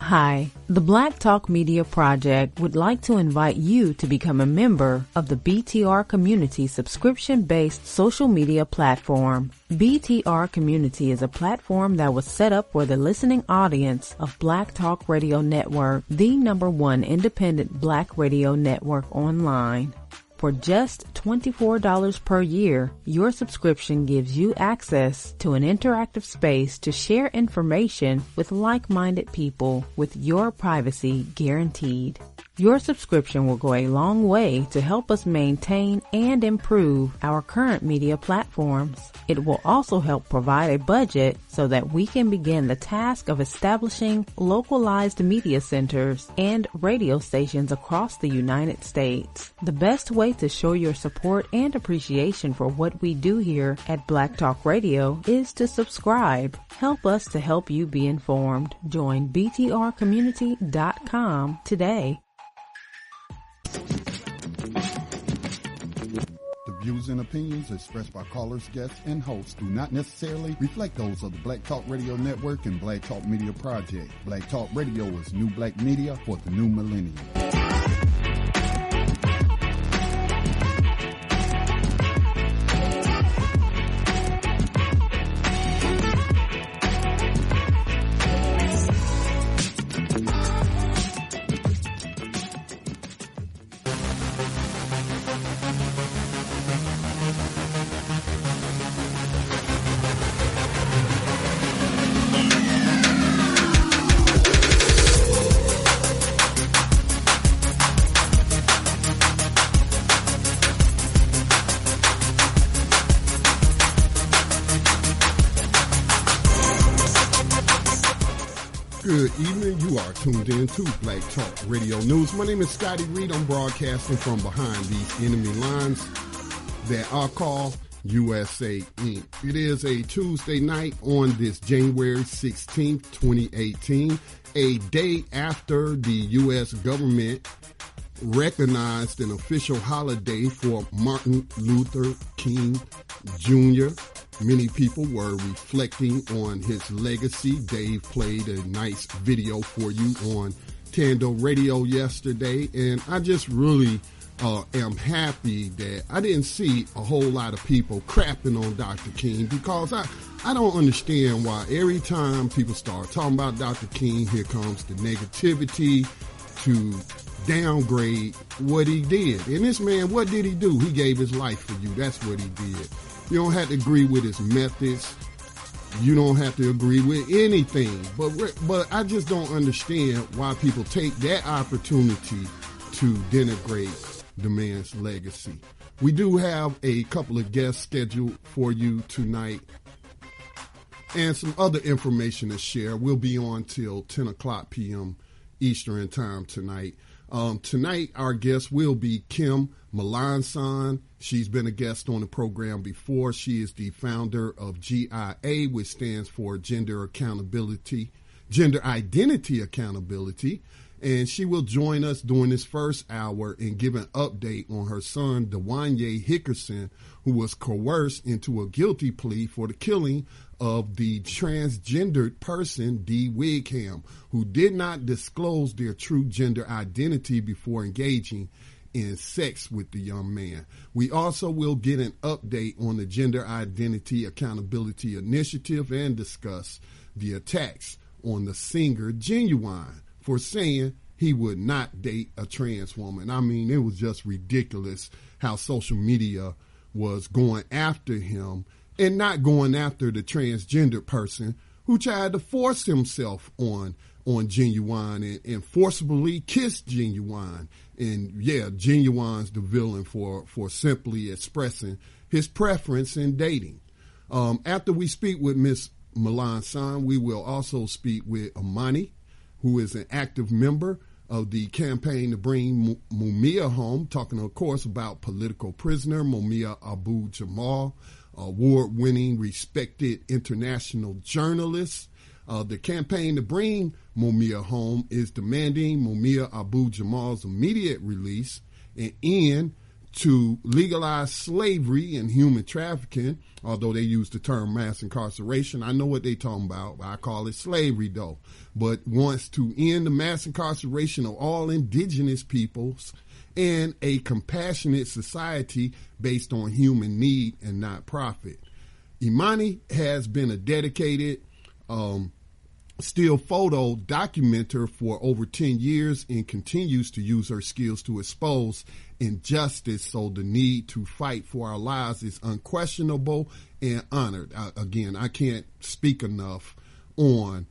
Hi, the Black Talk Media Project would like to invite you to become a member of the BTR Community subscription-based social media platform. BTR Community is a platform that was set up for the listening audience of Black Talk Radio Network, the #1 independent Black radio network online. For just $24 per year, your subscription gives you access to an interactive space to share information with like-minded people with your privacy guaranteed. Your subscription will go a long way to help us maintain and improve our current media platforms. It will also help provide a budget so that we can begin the task of establishing localized media centers and radio stations across the United States. The best way to show your support and appreciation for what we do here at Black Talk Radio is to subscribe. Help us to help you be informed. Join btrcommunity.com today. The views and opinions expressed by callers, guests, and hosts do not necessarily reflect those of the Black Talk Radio Network and Black Talk Media Project. Black Talk Radio is new black media for the new millennium. Good evening. You are tuned in to Black Talk Radio News. My name is Scotty Reed. I'm broadcasting from behind these enemy lines that are called USA Inc. It is a Tuesday night on this January 16th, 2018, a day after the U.S. government recognized an official holiday for Martin Luther King Jr. Many people were reflecting on his legacy. Dave played a nice video for you on Tando Radio yesterday, and I just really am happy that I didn't see a whole lot of people crapping on Dr. King, because I don't understand why every time people start talking about Dr. King, here comes the negativity to downgrade what he did. And this man, what did he do? He gave his life for you. That's what he did. You don't have to agree with his methods. You don't have to agree with anything. But I just don't understand why people take that opportunity to denigrate the man's legacy. We do have a couple of guests scheduled for you tonight and some other information to share. We'll be on till 10 o'clock p.m. Eastern time tonight. Tonight, our guest will be Kim Melancon. She's been a guest on the program before. She is the founder of GIA, which stands for Gender Identity Accountability. And she will join us during this first hour and give an update on her son, Dwanya Hickerson, who was coerced into a guilty plea for the killing of the transgendered person, Dee Wigham, who did not disclose their true gender identity before engaging in sex with the young man. We also will get an update on the Gender Identity Accountability Initiative and discuss the attacks on the singer Ginuwine for saying he would not date a trans woman. I mean, it was just ridiculous how social media was going after him and not going after the transgender person who tried to force himself on Ginuwine and forcibly kissed Ginuwine. And yeah, Ginuwine's the villain for simply expressing his preference in dating. After we speak with Miss Melancon, we will also speak with Imani, who is an active member of the campaign to bring Mumia home, talking, of course, about political prisoner Mumia Abu Jamal, award-winning, respected international journalist. The campaign to bring Mumia home is demanding Mumia Abu Jamal's immediate release and end to legalize slavery and human trafficking, although they use the term mass incarceration. I know what they talking about. I call it slavery, though. But wants to end the mass incarceration of all indigenous peoples and a compassionate society based on human need and not profit. Imani has been a dedicated still photo documenter for over 10 years and continues to use her skills to expose injustice, so the need to fight for our lives is unquestionable and honored. Again, I can't speak enough on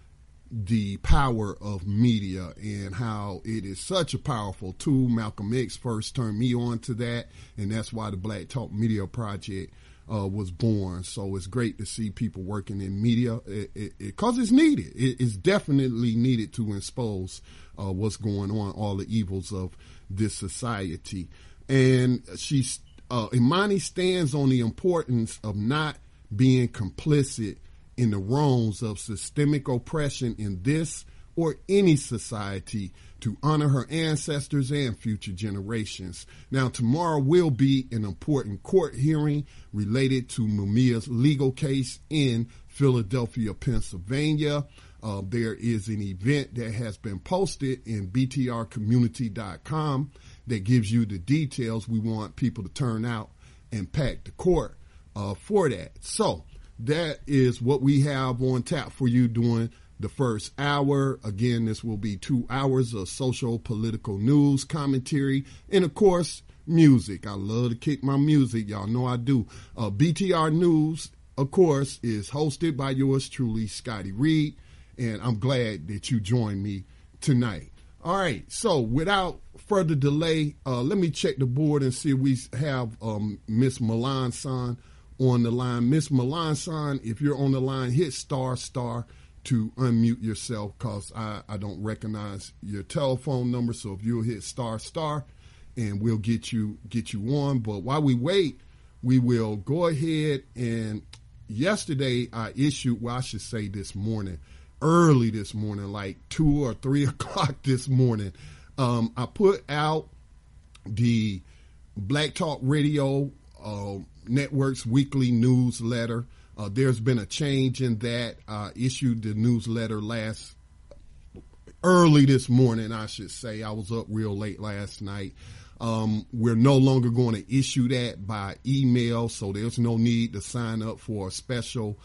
the power of media and how it is such a powerful tool. Malcolm X first turned me on to that, and that's why the Black Talk Media Project was born. So it's great to see people working in media because it's needed. It's definitely needed to expose what's going on, all the evils of this society. And Imani stands on the importance of not being complicit in the wrongs of systemic oppression in this or any society, to honor her ancestors and future generations. Now, tomorrow will be an important court hearing related to Mumia's legal case in Philadelphia, Pennsylvania. There is an event that has been posted in btrcommunity.com that gives you the details. We want people to turn out and pack the court for that. So that is what we have on tap for you during the first hour. Again, this will be 2 hours of social political news, commentary, and of course, music. I love to kick my music. Y'all know I do. BTR News, of course, is hosted by yours truly, Scotty Reed, and I'm glad that you joined me tonight. All right, so without further delay, let me check the board and see if we have Miss Melancon on the line. Miss Melancon, if you're on the line, hit star to unmute yourself, because I don't recognize your telephone number. So if you'll hit star and we'll get you on. But while we wait, we will go ahead, and yesterday I issued, well, I should say this morning, early this morning, like 2 or 3 o'clock this morning, I put out the Black Talk Radio Network's weekly newsletter. There's been a change in that. I issued the newsletter early this morning, I should say. I was up real late last night. We're no longer going to issue that by email, so there's no need to sign up for a special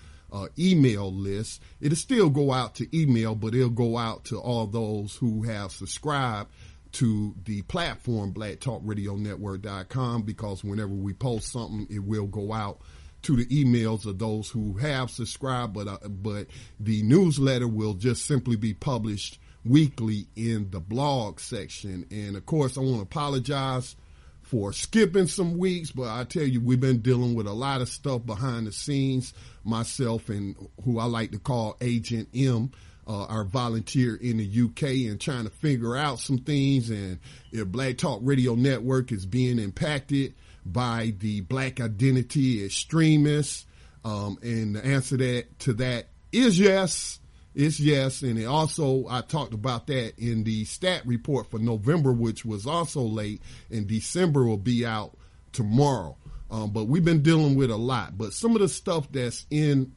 email list. It'll still go out to email, but it'll go out to all those who have subscribed to the platform blacktalkradionetwork.com, because whenever we post something, it will go out to the emails of those who have subscribed, but the newsletter will just simply be published weekly in the blog section. And of course, I want to apologize for skipping some weeks, but I tell you, we've been dealing with a lot of stuff behind the scenes. Myself and who I like to call Agent M, our volunteer in the UK, and trying to figure out some things, and if Black Talk Radio Network is being impacted by the black identity extremists, and the answer to that is yes. It's yes. And it also, I talked about that in the stat report for November, which was also late, and December will be out tomorrow. But we've been dealing with a lot. But some of the stuff that's in,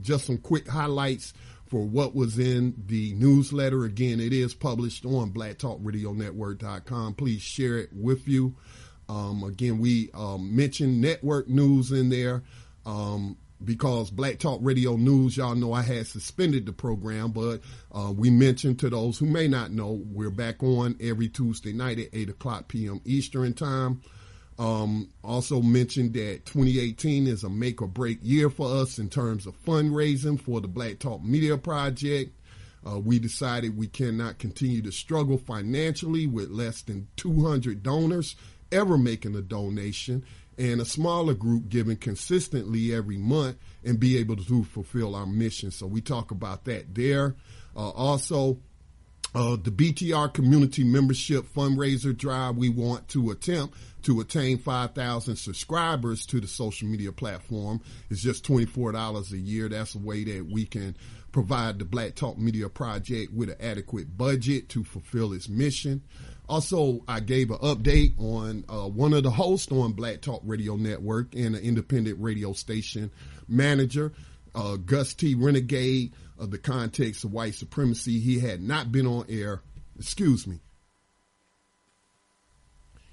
just some quick highlights for what was in the newsletter. Again, it is published on blacktalkradionetwork.com. Please share it with you. Again, we mentioned network news in there because Black Talk Radio News, y'all know I had suspended the program, but we mentioned to those who may not know, we're back on every Tuesday night at 8 o'clock p.m. Eastern time. Also mentioned that 2018 is a make or break year for us in terms of fundraising for the Black Talk Media Project. We decided we cannot continue to struggle financially with less than 200 donors ever making a donation, and a smaller group giving consistently every month, and be able to fulfill our mission. So we talk about that there. Also, the BTR community membership fundraiser drive, we want to attempt to attain 5,000 subscribers to the social media platform. It's just $24 a year. That's a way that we can provide the Black Talk Media Project with an adequate budget to fulfill its mission. Also, I gave an update on one of the hosts on Black Talk Radio Network and an independent radio station manager, Gus T. Renegade of the Context of White Supremacy. He had not been on air.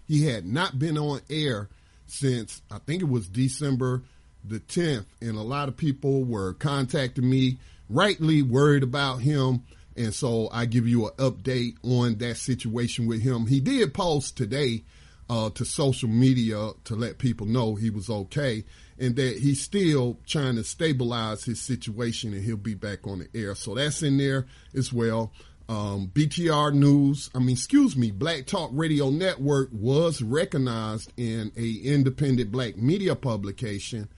He had not been on air since, I think it was December the 10th. And a lot of people were contacting me, rightly worried about him. And so I give you an update on that situation with him. He did post today to social media to let people know he was okay and that he's still trying to stabilize his situation and he'll be back on the air. So that's in there as well. BTR News, Black Talk Radio Network was recognized in a independent black media publication,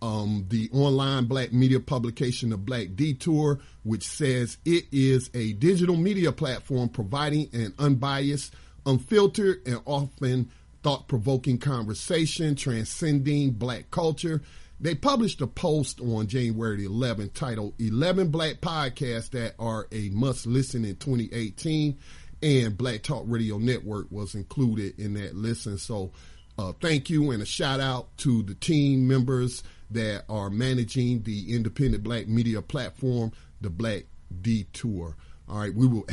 the online black media publication of Black Detour, which says it is a digital media platform providing an unbiased, unfiltered, and often thought-provoking conversation transcending black culture. They published a post on January 11th titled 11 Black Podcasts That Are a Must Listen in 2018, and Black Talk Radio Network was included in that listen. So thank you and a shout out to the team members that are managing the independent black media platform, the Black Detour. All right, we will,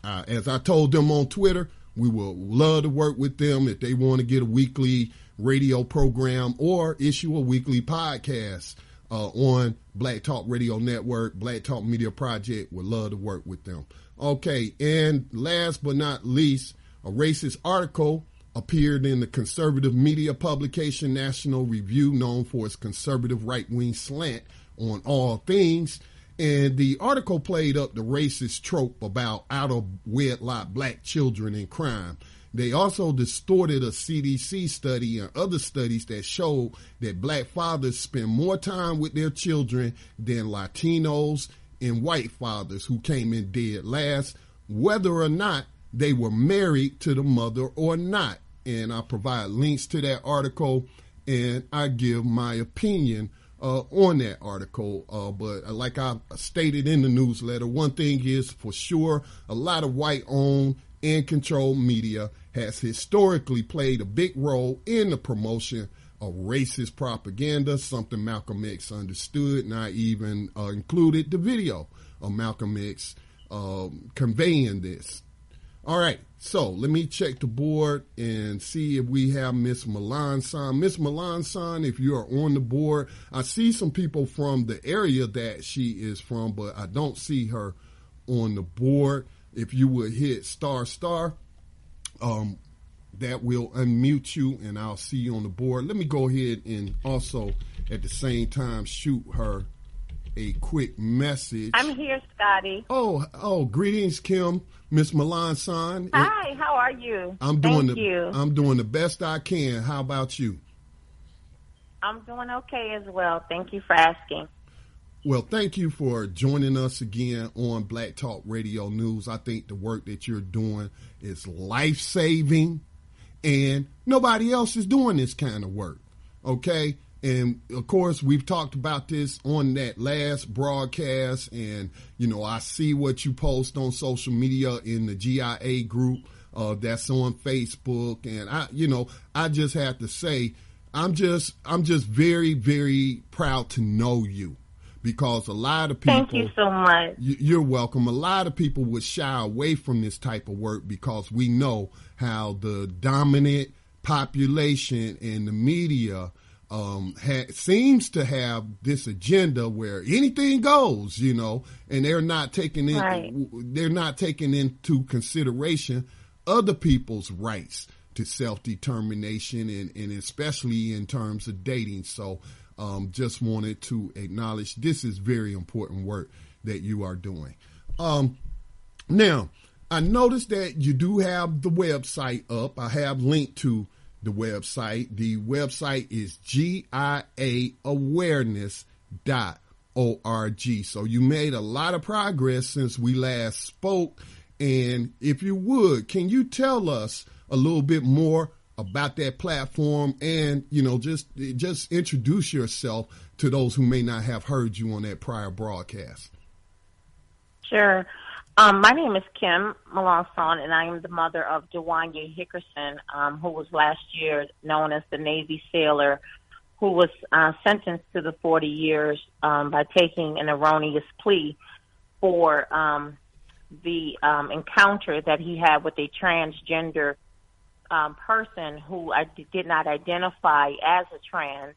as I told them on Twitter, we will love to work with them if they want to get a weekly radio program or issue a weekly podcast on Black Talk Radio Network, Black Talk Media Project. Would love to work with them. Okay, and last but not least, a racist article appeared in the conservative media publication National Review, known for its conservative right-wing slant on all things. And the article played up the racist trope about out-of-wedlock black children in crime. They also distorted a CDC study and other studies that showed that black fathers spend more time with their children than Latinos and white fathers who came in dead last, whether or not they were married to the mother or not. And I provide links to that article and I give my opinion on that article. But like I stated in the newsletter, one thing is for sure, a lot of white-owned and controlled media has historically played a big role in the promotion of racist propaganda, something Malcolm X understood, and I even included the video of Malcolm X conveying this. All right, so let me check the board and see if we have Miss Melancon. Miss Melancon, if you are on the board, I see some people from the area that she is from, but I don't see her on the board. If you would hit star, that will unmute you and I'll see you on the board. Let me go ahead and also at the same time shoot her a quick message. I'm here, Scotty. Oh, greetings, Kim. Miss Melancon. Hi, how are you? I'm doing the best I can. How about you? I'm doing okay as well. Thank you for asking. Well, thank you for joining us again on Black Talk Radio News. I think the work that you're doing is life-saving, and nobody else is doing this kind of work, okay? And, of course, we've talked about this on that last broadcast, and, I see what you post on social media in the GIA group that's on Facebook, and, I just have to say, I'm just very, very proud to know you. Because a lot of people... Thank you so much. You're welcome. A lot of people would shy away from this type of work because we know how the dominant population and the media seems to have this agenda where anything goes, and they're not taking into consideration other people's rights to self-determination and especially in terms of dating. So just wanted to acknowledge this is very important work that you are doing. Now, I noticed that you do have the website up. I have linked to the website. The website is giaawareness.org. So you made a lot of progress since we last spoke. And if you would, can you tell us a little bit more about that platform and, just introduce yourself to those who may not have heard you on that prior broadcast? Sure. My name is Kim Melancon, and I am the mother of Dwanya Hickerson, who was last year known as the Navy sailor, who was sentenced to the 40 years by taking an erroneous plea for the encounter that he had with a transgender person who did not identify as a trans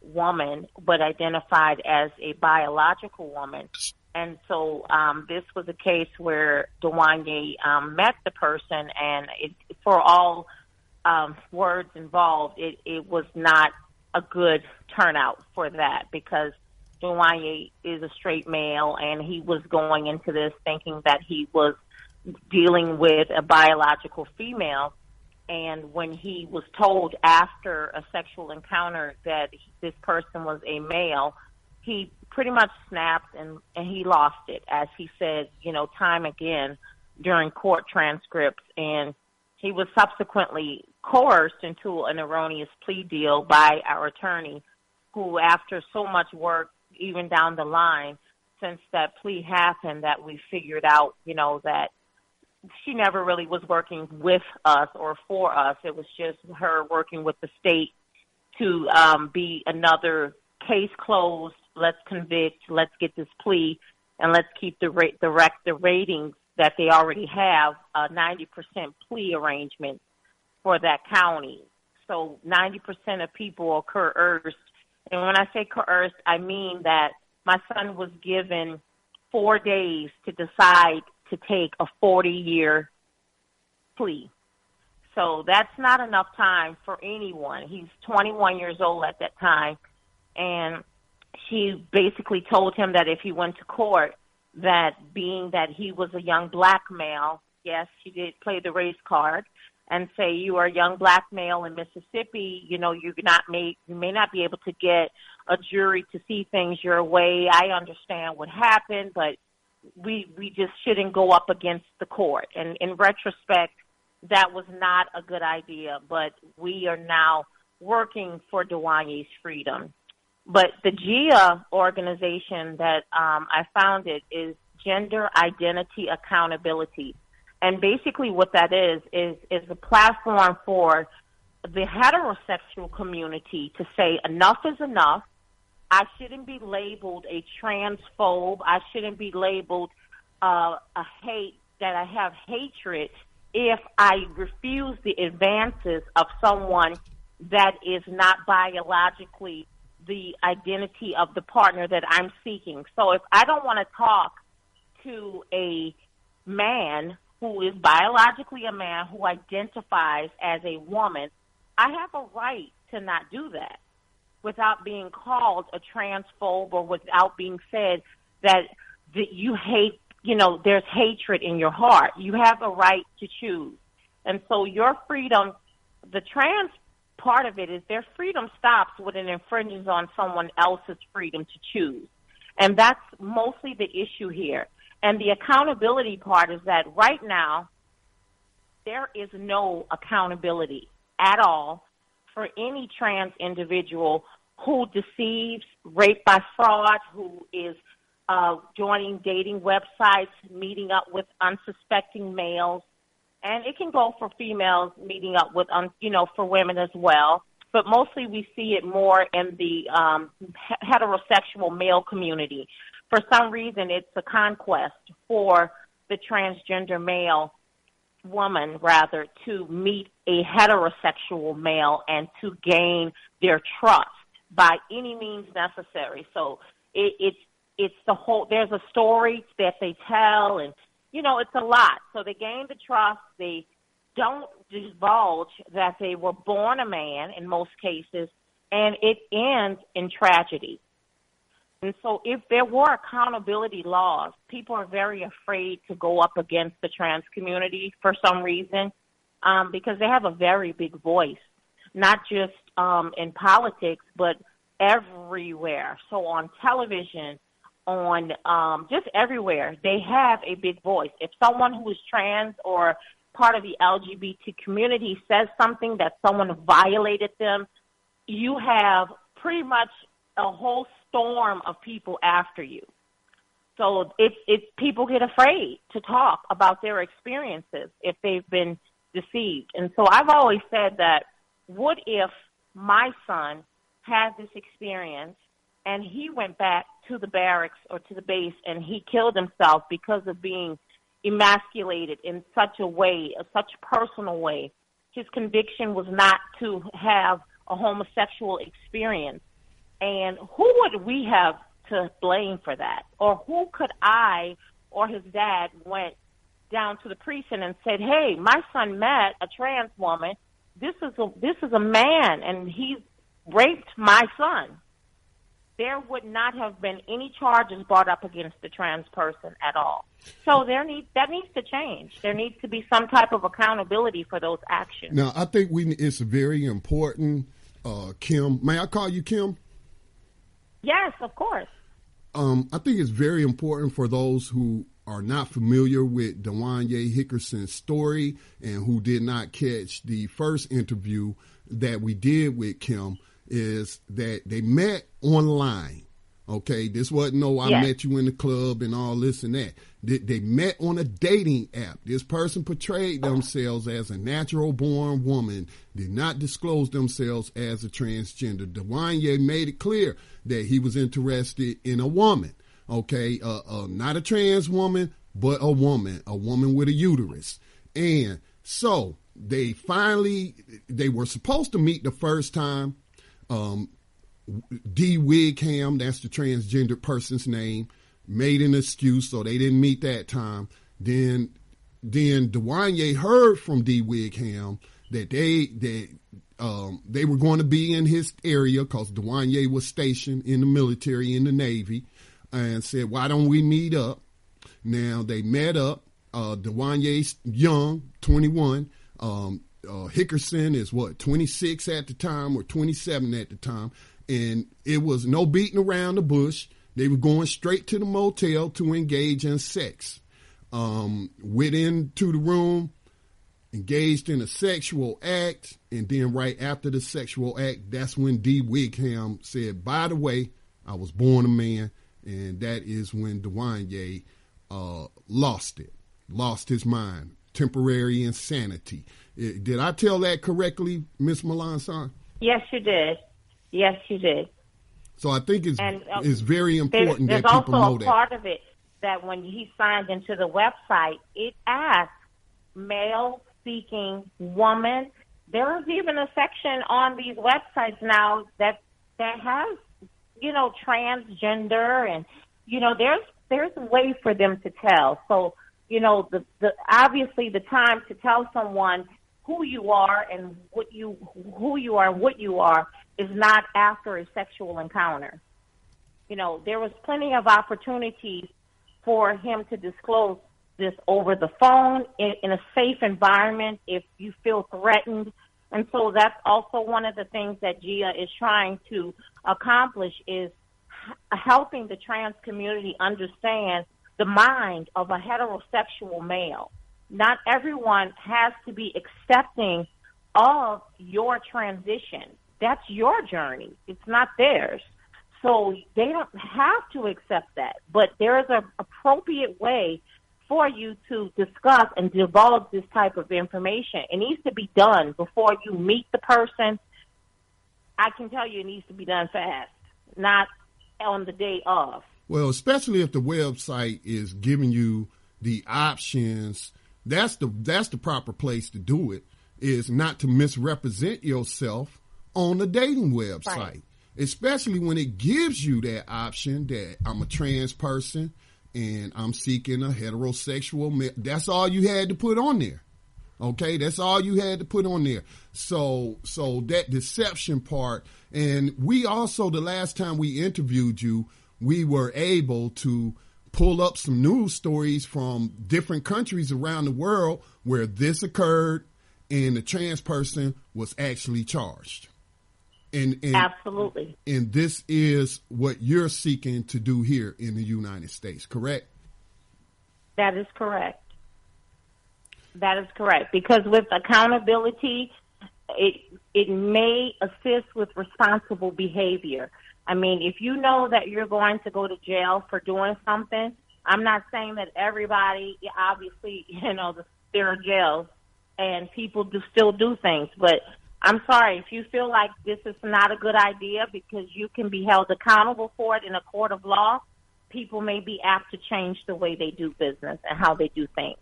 woman, but identified as a biological woman. And so this was a case where Dwanya met the person, and for all words involved, it was not a good turnout for that, because Dwanya is a straight male, and he was going into this thinking that he was dealing with a biological female. And when he was told after a sexual encounter that this person was a male, he pretty much snapped and he lost it, as he said, time again during court transcripts. And he was subsequently coerced into an erroneous plea deal by our attorney, who, after so much work, even down the line, since that plea happened, that we figured out, that she never really was working with us or for us. It was just her working with the state to be another case closed. Let's convict. Let's get this plea, and let's keep the ratings that they already have, 90% plea arrangement for that county. So 90% of people are coerced. And when I say coerced, I mean that my son was given 4 days to decide to take a 40-year plea. So that's not enough time for anyone. He's 21 years old at that time, and she basically told him that if he went to court, that being that he was a young black male, yes, she did play the race card, and say, you are a young black male in Mississippi, you may not be able to get a jury to see things your way. I understand what happened, but we just shouldn't go up against the court. And in retrospect, that was not a good idea, but we are now working for Dwanya's freedom. But the GIA organization that I founded is Gender Identity Accountability. And basically what that is a platform for the heterosexual community to say enough is enough. I shouldn't be labeled a transphobe. I shouldn't be labeled that I have hatred if I refuse the advances of someone that is not biologically the identity of the partner that I'm seeking. So if I don't want to talk to a man who is biologically a man who identifies as a woman, I have a right to not do that without being called a transphobe or without being said that you hate, there's hatred in your heart. You have a right to choose. And so your freedom, the trans part of it is their freedom stops when it infringes on someone else's freedom to choose. And that's mostly the issue here. And the accountability part is that right now, there is no accountability at all for any trans individual who deceives, rape by fraud, who is joining dating websites, meeting up with unsuspecting males. And it can go for females meeting up with, for women as well. But mostly we see it more in the heterosexual male community. For some reason, it's a conquest for the transgender male woman, rather, to meet a heterosexual male and to gain their trust by any means necessary. So it's the whole, there's a story that they tell, and, it's a lot. So they gain the trust. They don't divulge that they were born a man in most cases, and it ends in tragedy. And so if there were accountability laws, people are very afraid to go up against the trans community for some reason, because they have a very big voice, not just in politics, but everywhere. So on television, on just everywhere, they have a big voice. If someone who is trans or part of the LGBT community says something that someone violated them, you have pretty much a whole storm of people after you. So it's people get afraid to talk about their experiences if they've been deceived. And so I've always said that, what if my son had this experience and he went back to the barracks or to the base and he killed himself because of being emasculated in such a way, such a personal way? His conviction was not to have a homosexual experience. And who would we have to blame for that? Or who could I or his dad went down to the precinct and said, hey, my son met a trans woman. This is a man, and he's raped my son. There would not have been any charges brought up against the trans person at all. So that needs to change. There needs to be some type of accountability for those actions. Now, I think it's very important, Kim. May I call you Kim? Yes, of course. I think it's very important for those who are not familiar with Dwanya Hickerson's story and who did not catch the first interview that we did with Kim, is that they met online. Okay, this wasn't I met you in the club and all this and that. They met on a dating app. This person portrayed themselves as a natural-born woman, did not disclose themselves as a transgender. Dwanya made it clear that he was interested in a woman. Okay, not a trans woman, but a woman with a uterus. And so they were supposed to meet the first time. Dee Wigham, that's the transgender person's name, made an excuse, so they didn't meet that time. Then Dwanya heard from Dee Wigham that they were going to be in his area because Dwanya was stationed in the military, in the Navy, and said, why don't we meet up? Now, they met up. Dwanya's young, 21. Hickerson is 26 at the time or 27 at the time. And it was no beating around the bush. They were going straight to the motel to engage in sex. Went into the room, engaged in a sexual act, and then right after the sexual act, that's when Dee Wigham said, by the way, I was born a man. And that is when Dwanya lost his mind, temporary insanity. Did I tell that correctly, Miss Melancon? Yes, you did. Yes, you did. So I think it's very important that people know that. There's also a part of it that when he signed into the website, it asks male-seeking woman. There is even a section on these websites now that has, transgender, and, there's a way for them to tell. So, obviously the time to tell someone who you are and what you are is not after a sexual encounter. There was plenty of opportunities for him to disclose this over the phone in a safe environment if you feel threatened. And so that's also one of the things that GIA is trying to accomplish, is helping the trans community understand the mind of a heterosexual male. Not everyone has to be accepting of your transition. That's your journey. It's not theirs. So they don't have to accept that. But there is an appropriate way for you to discuss and divulge this type of information. It needs to be done before you meet the person. I can tell you it needs to be done fast, not on the day of. Well, especially if the website is giving you the options, that's the proper place to do it, is not to misrepresent yourself on the dating website. Right. Especially when it gives you that option that I'm a trans person and I'm seeking a heterosexual male. That's all you had to put on there. Okay, that's all you had to put on there. So that deception part, and we also, the last time we interviewed you, we were able to pull up some news stories from different countries around the world where this occurred and the trans person was actually charged. And absolutely. And this is what you're seeking to do here in the United States, correct? That is correct. That is correct. Because with accountability, it may assist with responsible behavior. I mean, if you know that you're going to go to jail for doing something, I'm not saying that everybody, obviously, there are jails and people still do things, but I'm sorry, if you feel like this is not a good idea because you can be held accountable for it in a court of law, people may be apt to change the way they do business and how they do things.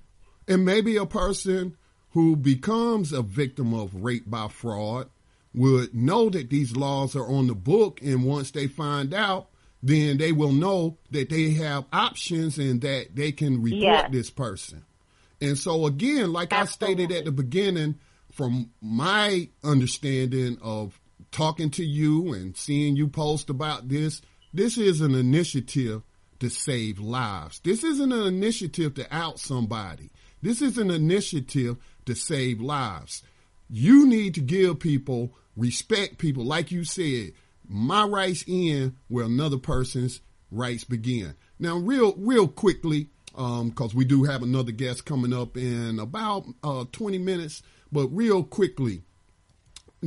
And maybe a person who becomes a victim of rape by fraud would know that these laws are on the book, and once they find out, then they will know that they have options and that they can report this person. And so, again, like Absolutely. I stated at the beginning, from my understanding of talking to you and seeing you post about this is an initiative to save lives. This isn't an initiative to out somebody. This is an initiative to save lives. You need to give people, respect people. Like you said, my rights end where another person's rights begin. Now, real quickly, because we do have another guest coming up in about 20 minutes, but real quickly,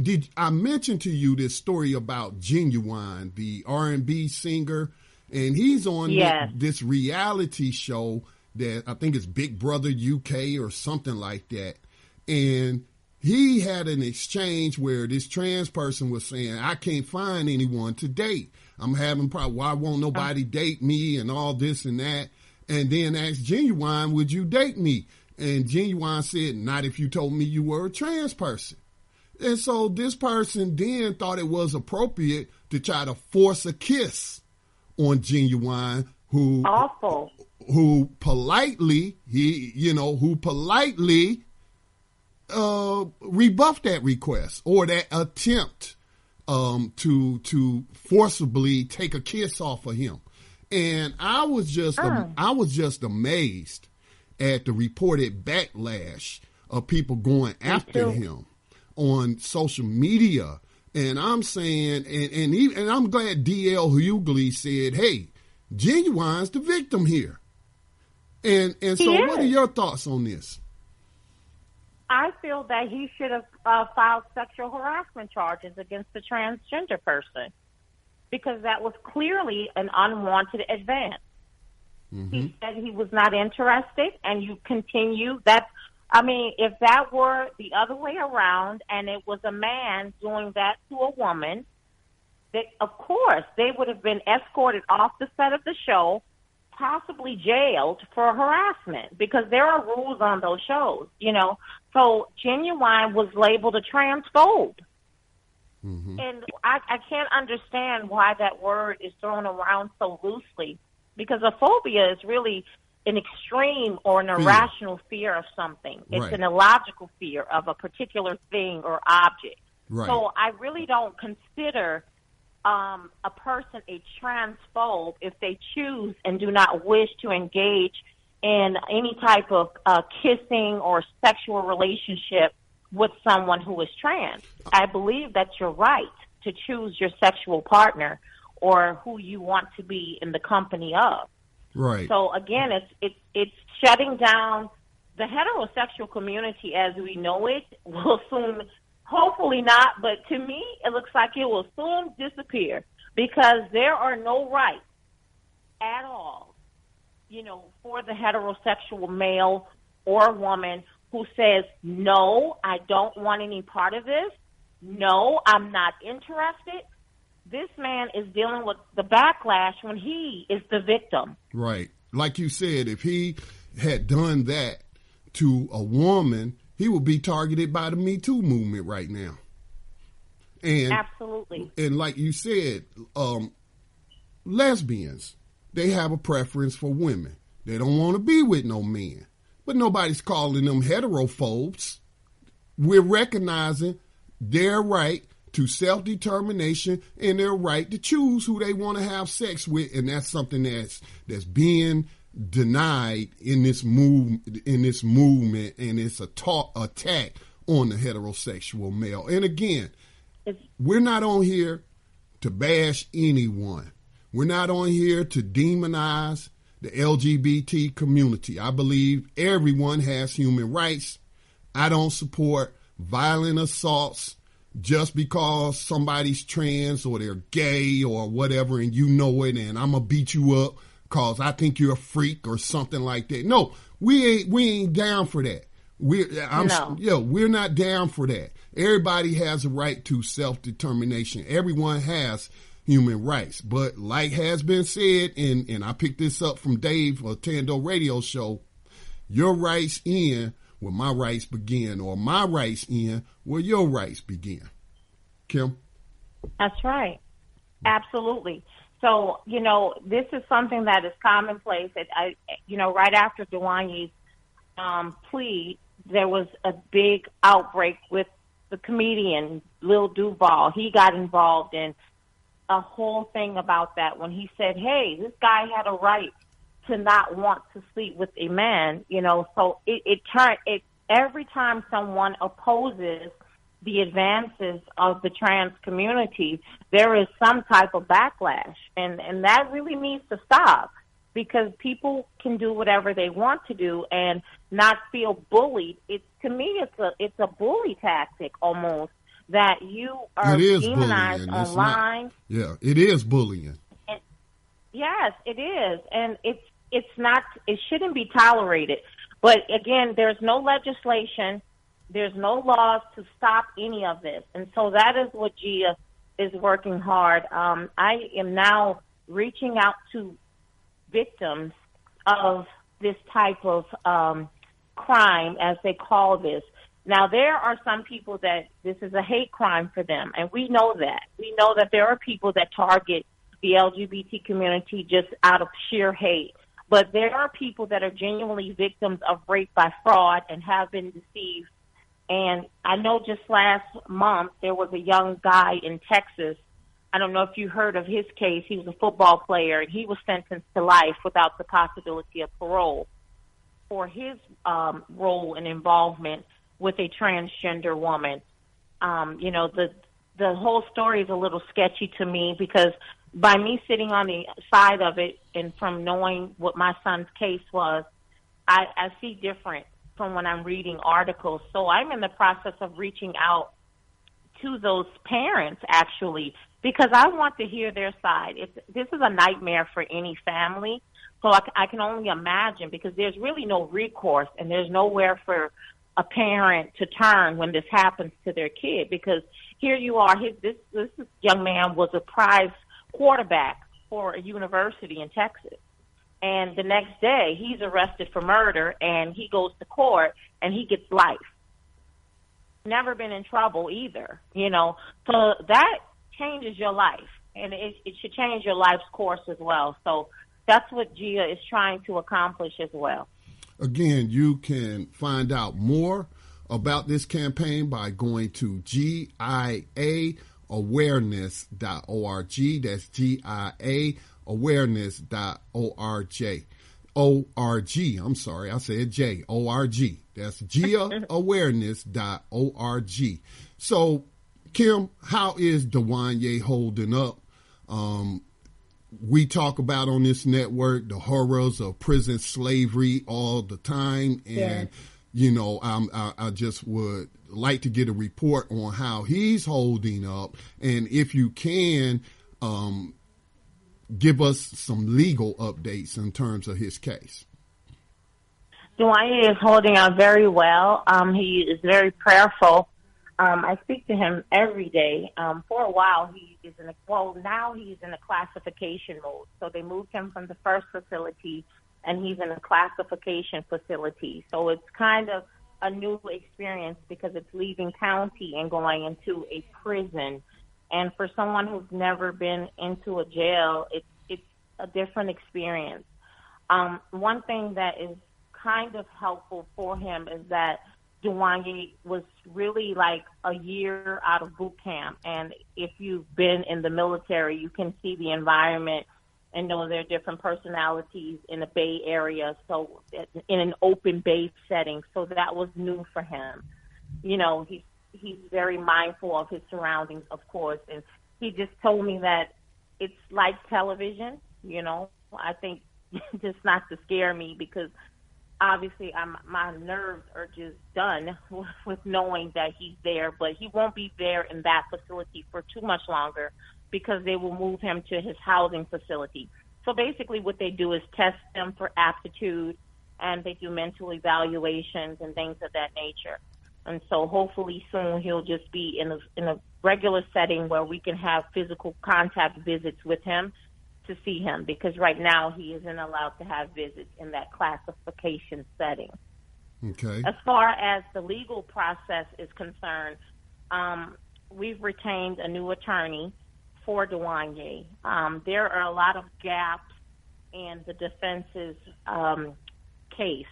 did I mention to you this story about Ginuwine, the R&B singer, and he's on this reality show that I think is Big Brother UK or something like that, and he had an exchange where this trans person was saying, I can't find anyone to date. I'm having problems. Why won't nobody date me and all this and that? And then asked Ginuwine, would you date me? And Ginuwine said, not if you told me you were a trans person. And so this person then thought it was appropriate to try to force a kiss on Ginuwine, who politely rebuffed that request or that attempt to forcibly take a kiss off of him. And I was just amazed at the reported backlash of people going after him on social media. And I'm saying, and I'm glad D.L. Hughley said, hey, Ginuwine's the victim here. And so what are your thoughts on this? I feel that he should have filed sexual harassment charges against the transgender person because that was clearly an unwanted advance. Mm-hmm. He said he was not interested, and you continue. If that were the other way around and it was a man doing that to a woman, that of course they would have been escorted off the set of the show, possibly jailed for harassment, because there are rules on those shows, So Ginuwine was labeled a transphobe. Mm-hmm. And I can't understand why that word is thrown around so loosely, because a phobia is really an extreme or an irrational fear of something. It's an illogical fear of a particular thing or object. Right. So I really don't consider a person a transphobe if they choose and do not wish to engage in any type of kissing or sexual relationship with someone who is trans. I believe that you're right to choose your sexual partner or who you want to be in the company of. Right. So again, it's shutting down the heterosexual community as we know it. Will soon, hopefully not, but to me, it looks like it will soon disappear because there are no rights at all, for the heterosexual male or woman who says, no, I don't want any part of this. No, I'm not interested. This man is dealing with the backlash when he is the victim. Right. Like you said, if he had done that to a woman, he would be targeted by the Me Too movement right now. And absolutely. And like you said, lesbians, they have a preference for women. They don't want to be with no men. But nobody's calling them heterophobes. We're recognizing their right to self-determination and their right to choose who they want to have sex with, and that's something that's being denied in this movement, and it's a attack on the heterosexual male. And again, we're not on here to bash anyone. We're not on here to demonize the LGBT community. I believe everyone has human rights. I don't support violent assaults just because somebody's trans or they're gay or whatever, and you know it, and I'm going to beat you up because I think you're a freak or something like that. No, we ain't down for that. We're not down for that. Everybody has a right to self-determination. Everyone has human rights. But like has been said, and I picked this up from Dave Tando radio show, your rights end where my rights begin, or my rights end where your rights begin. Kim? That's right. Absolutely. So, this is something that is commonplace. Right after Dwanya's plea, there was a big outbreak with the comedian Lil Duval. He got involved in a whole thing about that when he said, hey, this guy had a right to not want to sleep with a man, so it every time someone opposes the advances of the trans community, there is some type of backlash, and that really needs to stop, because people can do whatever they want to do and not feel bullied. To me, it's a bully tactic almost, that you are demonized online. It is bullying. And, yes, it is, and it's not. It shouldn't be tolerated. But again, there's no legislation. There's no laws to stop any of this. And so that is what Gia is working hard. I am now reaching out to victims of this type of crime, as they call this. Now, there are some people that this is a hate crime for them, and we know that. We know that there are people that target the LGBT community just out of sheer hate. But there are people that are genuinely victims of rape by fraud and have been deceived. And I know just last month there was a young guy in Texas. I don't know if you heard of his case. He was a football player, and he was sentenced to life without the possibility of parole for his role and involvement with a transgender woman. The whole story is a little sketchy to me, because by me sitting on the side of it and from knowing what my son's case was, I see different from when I'm reading articles. So I'm in the process of reaching out to those parents, actually, because I want to hear their side. This is a nightmare for any family, so I can only imagine, because there's really no recourse, and there's nowhere for a parent to turn when this happens to their kid, because here you are, this young man was a prize quarterback for a university in Texas. And the next day, he's arrested for murder, and he goes to court, and he gets life. Never been in trouble either, So that changes your life, and it should change your life's course as well. So that's what Gia is trying to accomplish as well. Again, you can find out more about this campaign by going to GIAawareness.org. That's GIA awareness.org. O-R-G. I'm sorry, I said J. O-R-G. That's GIAawareness.org. So, Kim, how is Dwanya holding up? We talk about on this network the horrors of prison slavery all the time. And, I just would like to get a report on how he's holding up. And if you can, give us some legal updates in terms of his case. Dwanya is holding out very well. He is very prayerful. I speak to him every day. For a while, now he's in a classification mode. So they moved him from the first facility, and he's in a classification facility. So it's kind of a new experience, because it's leaving county and going into a prison. And for someone who's never been into a jail, it's a different experience. One thing that is kind of helpful for him is that Ginuwine was really like a year out of boot camp. And if you've been in the military, you can see the environment and know there are different personalities in the Bay Area, so in an open base setting. So that was new for him. He's very mindful of his surroundings, of course. And he just told me that it's like television, I think, just not to scare me, because obviously my nerves are just done with knowing that he's there. But he won't be there in that facility for too much longer, because they will move him to his housing facility. So basically what they do is test them for aptitude, and they do mental evaluations and things of that nature. And so hopefully soon he'll just be in a regular setting where we can have physical contact visits with him to see him, because right now he isn't allowed to have visits in that classification setting. Okay. As far as the legal process is concerned, we've retained a new attorney for Dwanya. There are a lot of gaps in the defense's case.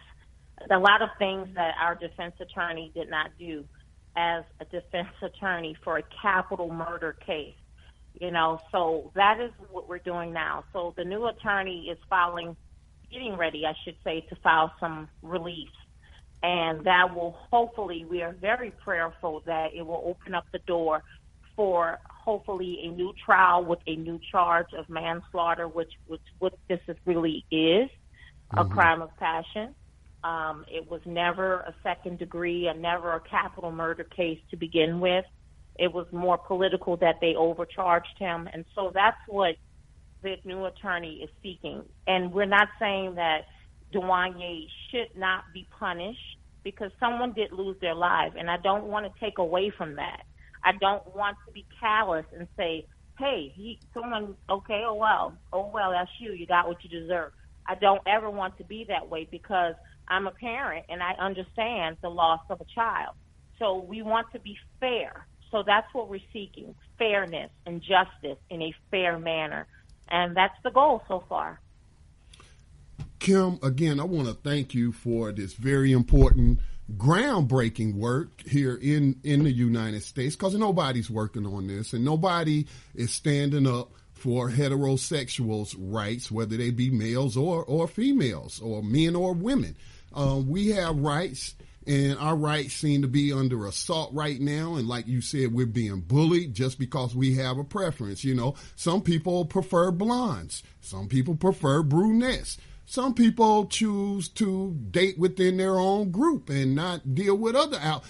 A lot of things that our defense attorney did not do as a defense attorney for a capital murder case. So that is what we're doing now. So the new attorney is getting ready, I should say, to file some reliefs. And that will hopefully, we are very prayerful that it will open up the door for hopefully a new trial with a new charge of manslaughter, which what this really is, a crime of passion. It was never a second degree and never a capital murder case to begin with. It was more political that they overcharged him. And so that's what the new attorney is seeking. And we're not saying that Dwanya should not be punished, because someone did lose their life, and I don't want to take away from that. I don't want to be callous and say, hey, oh well, that's you got what you deserve. I don't ever want to be that way, because I'm a parent and I understand the loss of a child. So we want to be fair. So that's what we're seeking, fairness and justice in a fair manner. And that's the goal so far. Kim, again, I want to thank you for this very important, groundbreaking work here in the United States, because nobody's working on this and nobody is standing up for heterosexuals' rights, whether they be males or females or men or women. We have rights, and our rights seem to be under assault right now. And like you said, we're being bullied just because we have a preference. Some people prefer blondes. Some people prefer brunettes. Some people choose to date within their own group and not deal with other out.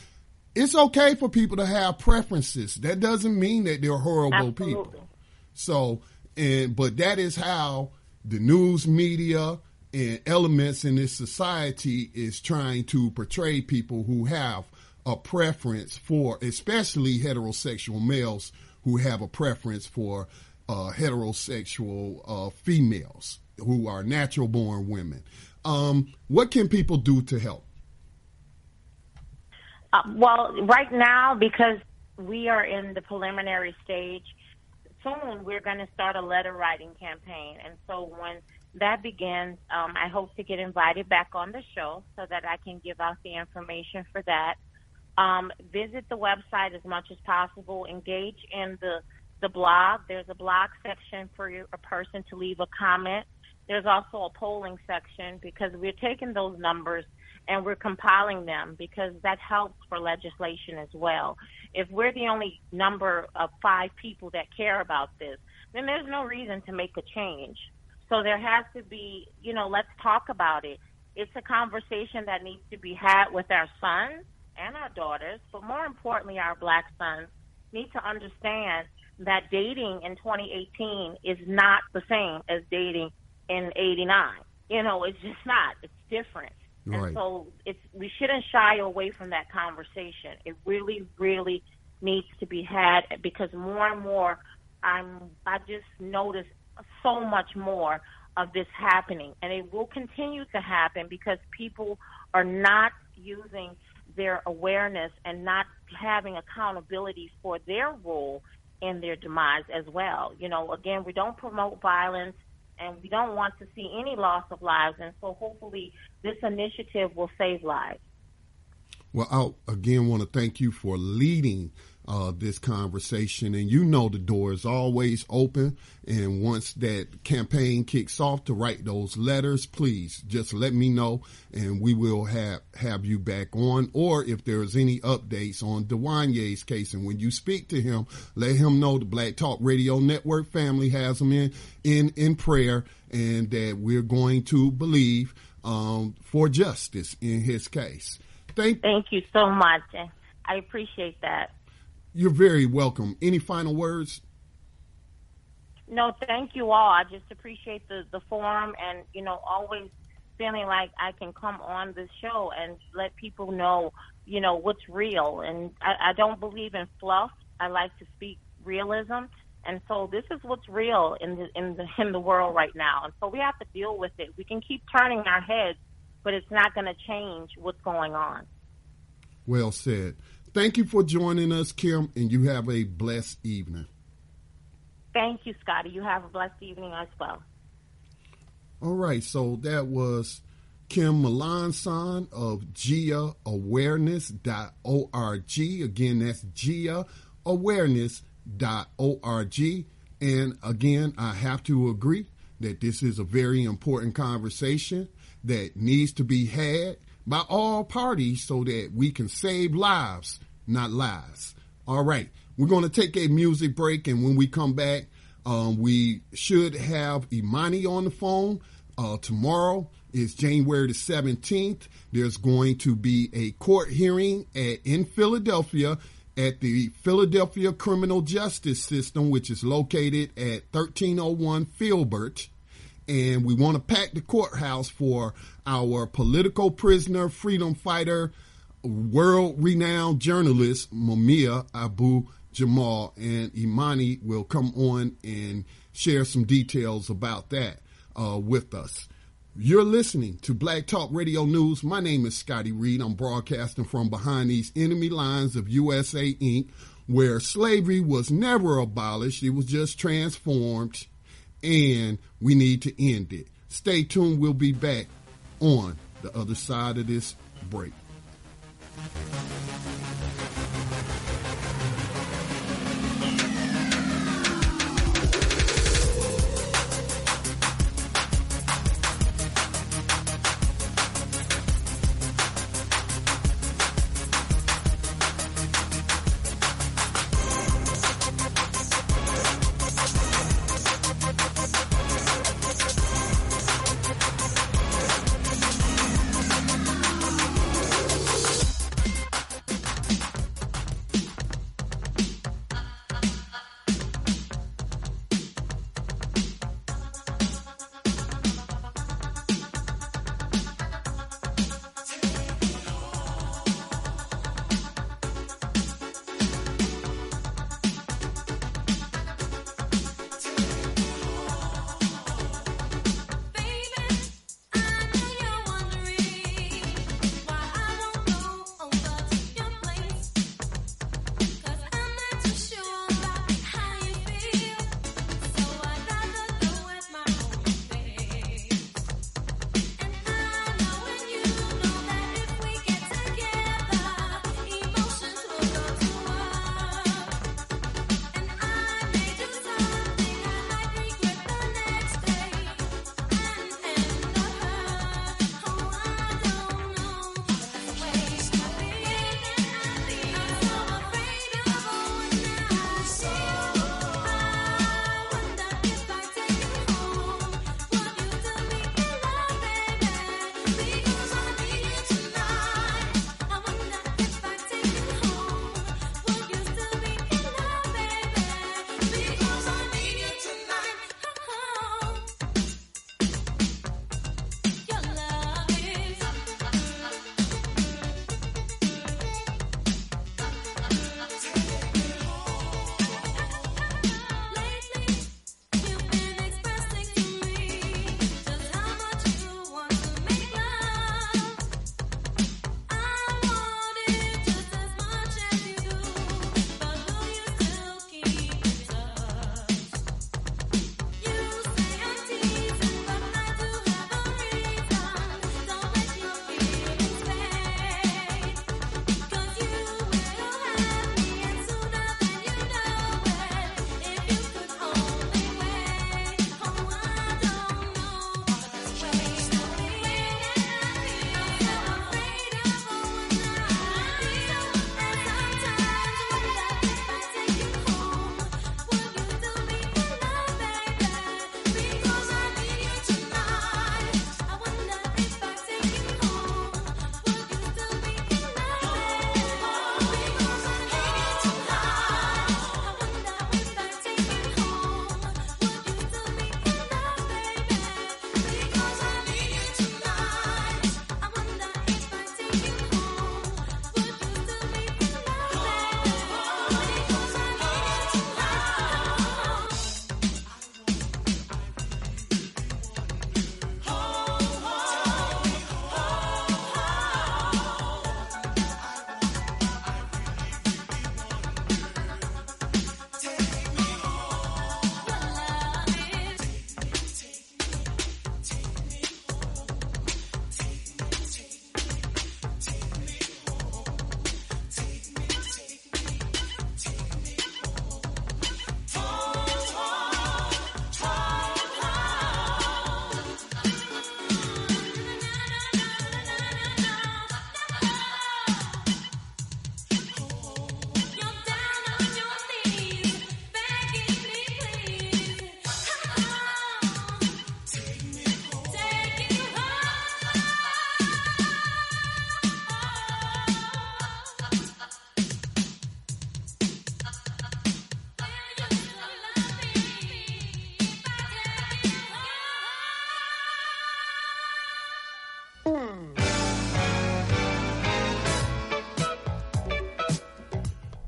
It's okay for people to have preferences. That doesn't mean that they're horrible Absolutely. people. So, but that is how the news media and elements in this society is trying to portray people who have a preference for, especially heterosexual males who have a preference for heterosexual females who are natural born women. What can people do to help? Well, right now, because we are in the preliminary stage, soon we're going to start a letter writing campaign. And so when that begins, I hope to get invited back on the show so that I can give out the information for that. Visit the website as much as possible. Engage in the blog. There's a blog section for a person to leave a comment. There's also a polling section, because we're taking those numbers and we're compiling them, because that helps for legislation as well. If we're the only number of 5 people that care about this, then there's no reason to make a change. So there has to be, let's talk about it. It's a conversation that needs to be had with our sons and our daughters, but more importantly, our black sons need to understand that dating in 2018 is not the same as dating in 89. It's just not. It's different. Right. And so we shouldn't shy away from that conversation. It really, really needs to be had, because more and more I just notice so much more of this happening. And it will continue to happen because people are not using their awareness and not having accountability for their role in their demise as well. Again, we don't promote violence, and we don't want to see any loss of lives. And so hopefully this initiative will save lives. Well, I again want to thank you for leading this conversation. And the door is always open. And once that campaign kicks off to write those letters, please just let me know, and we will have you back on. Or if there's any updates on Dwanya's case, and when you speak to him, let him know the Black Talk Radio Network family has him in prayer, and that we're going to believe for justice in his case. Thank you so much. I appreciate that. You're very welcome. Any final words? No, thank you all. I just appreciate the forum and, always feeling like I can come on this show and let people know, what's real. And I don't believe in fluff. I like to speak realism. And so this is what's real in the world right now. And so we have to deal with it. We can keep turning our heads, but it's not going to change what's going on. Well said. Thank you for joining us, Kim, and you have a blessed evening. Thank you, Scotty. You have a blessed evening as well. All right, so that was Kim Melancon of GIAawareness.org. Again, that's GIAawareness.org. And again, I have to agree that this is a very important conversation that needs to be had by all parties so that we can save lives, not lies. All right, we're going to take a music break, and when we come back, we should have Imani on the phone. Tomorrow is January the 17th. There's going to be a court hearing in Philadelphia at the Philadelphia Criminal Justice System, which is located at 1301 Filbert. And we want to pack the courthouse for our political prisoner, freedom fighter, world-renowned journalist, Mumia Abu Jamal. And Imani will come on and share some details about that with us. You're listening to Black Talk Radio News. My name is Scotty Reed. I'm broadcasting from behind these enemy lines of USA Inc., where slavery was never abolished. It was just transformed, and we need to end it. Stay tuned. We'll be back on the other side of this break.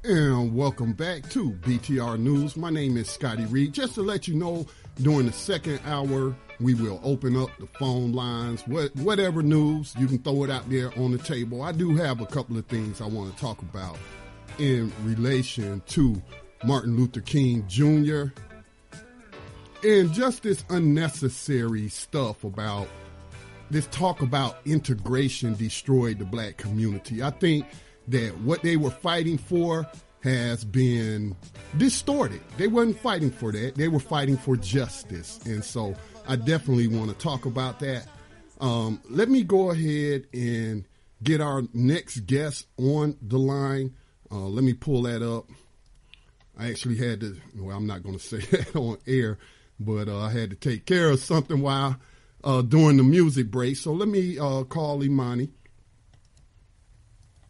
And welcome back to BTR News. My name is Scotty Reed. Just to let you know, during the second hour, we will open up the phone lines. Whatever news, you can throw it out there on the table. I do have a couple of things I want to talk about in relation to Martin Luther King Jr. and just this unnecessary stuff about this talk about integration destroyed the black community. I think that what they were fighting for has been distorted. They weren't fighting for that. They were fighting for justice. And so I definitely want to talk about that. Let me go ahead and get our next guest on the line. Let me pull that up. I actually had to, well, I'm not going to say that on air, but I had to take care of something while during the music break. So let me call Imani,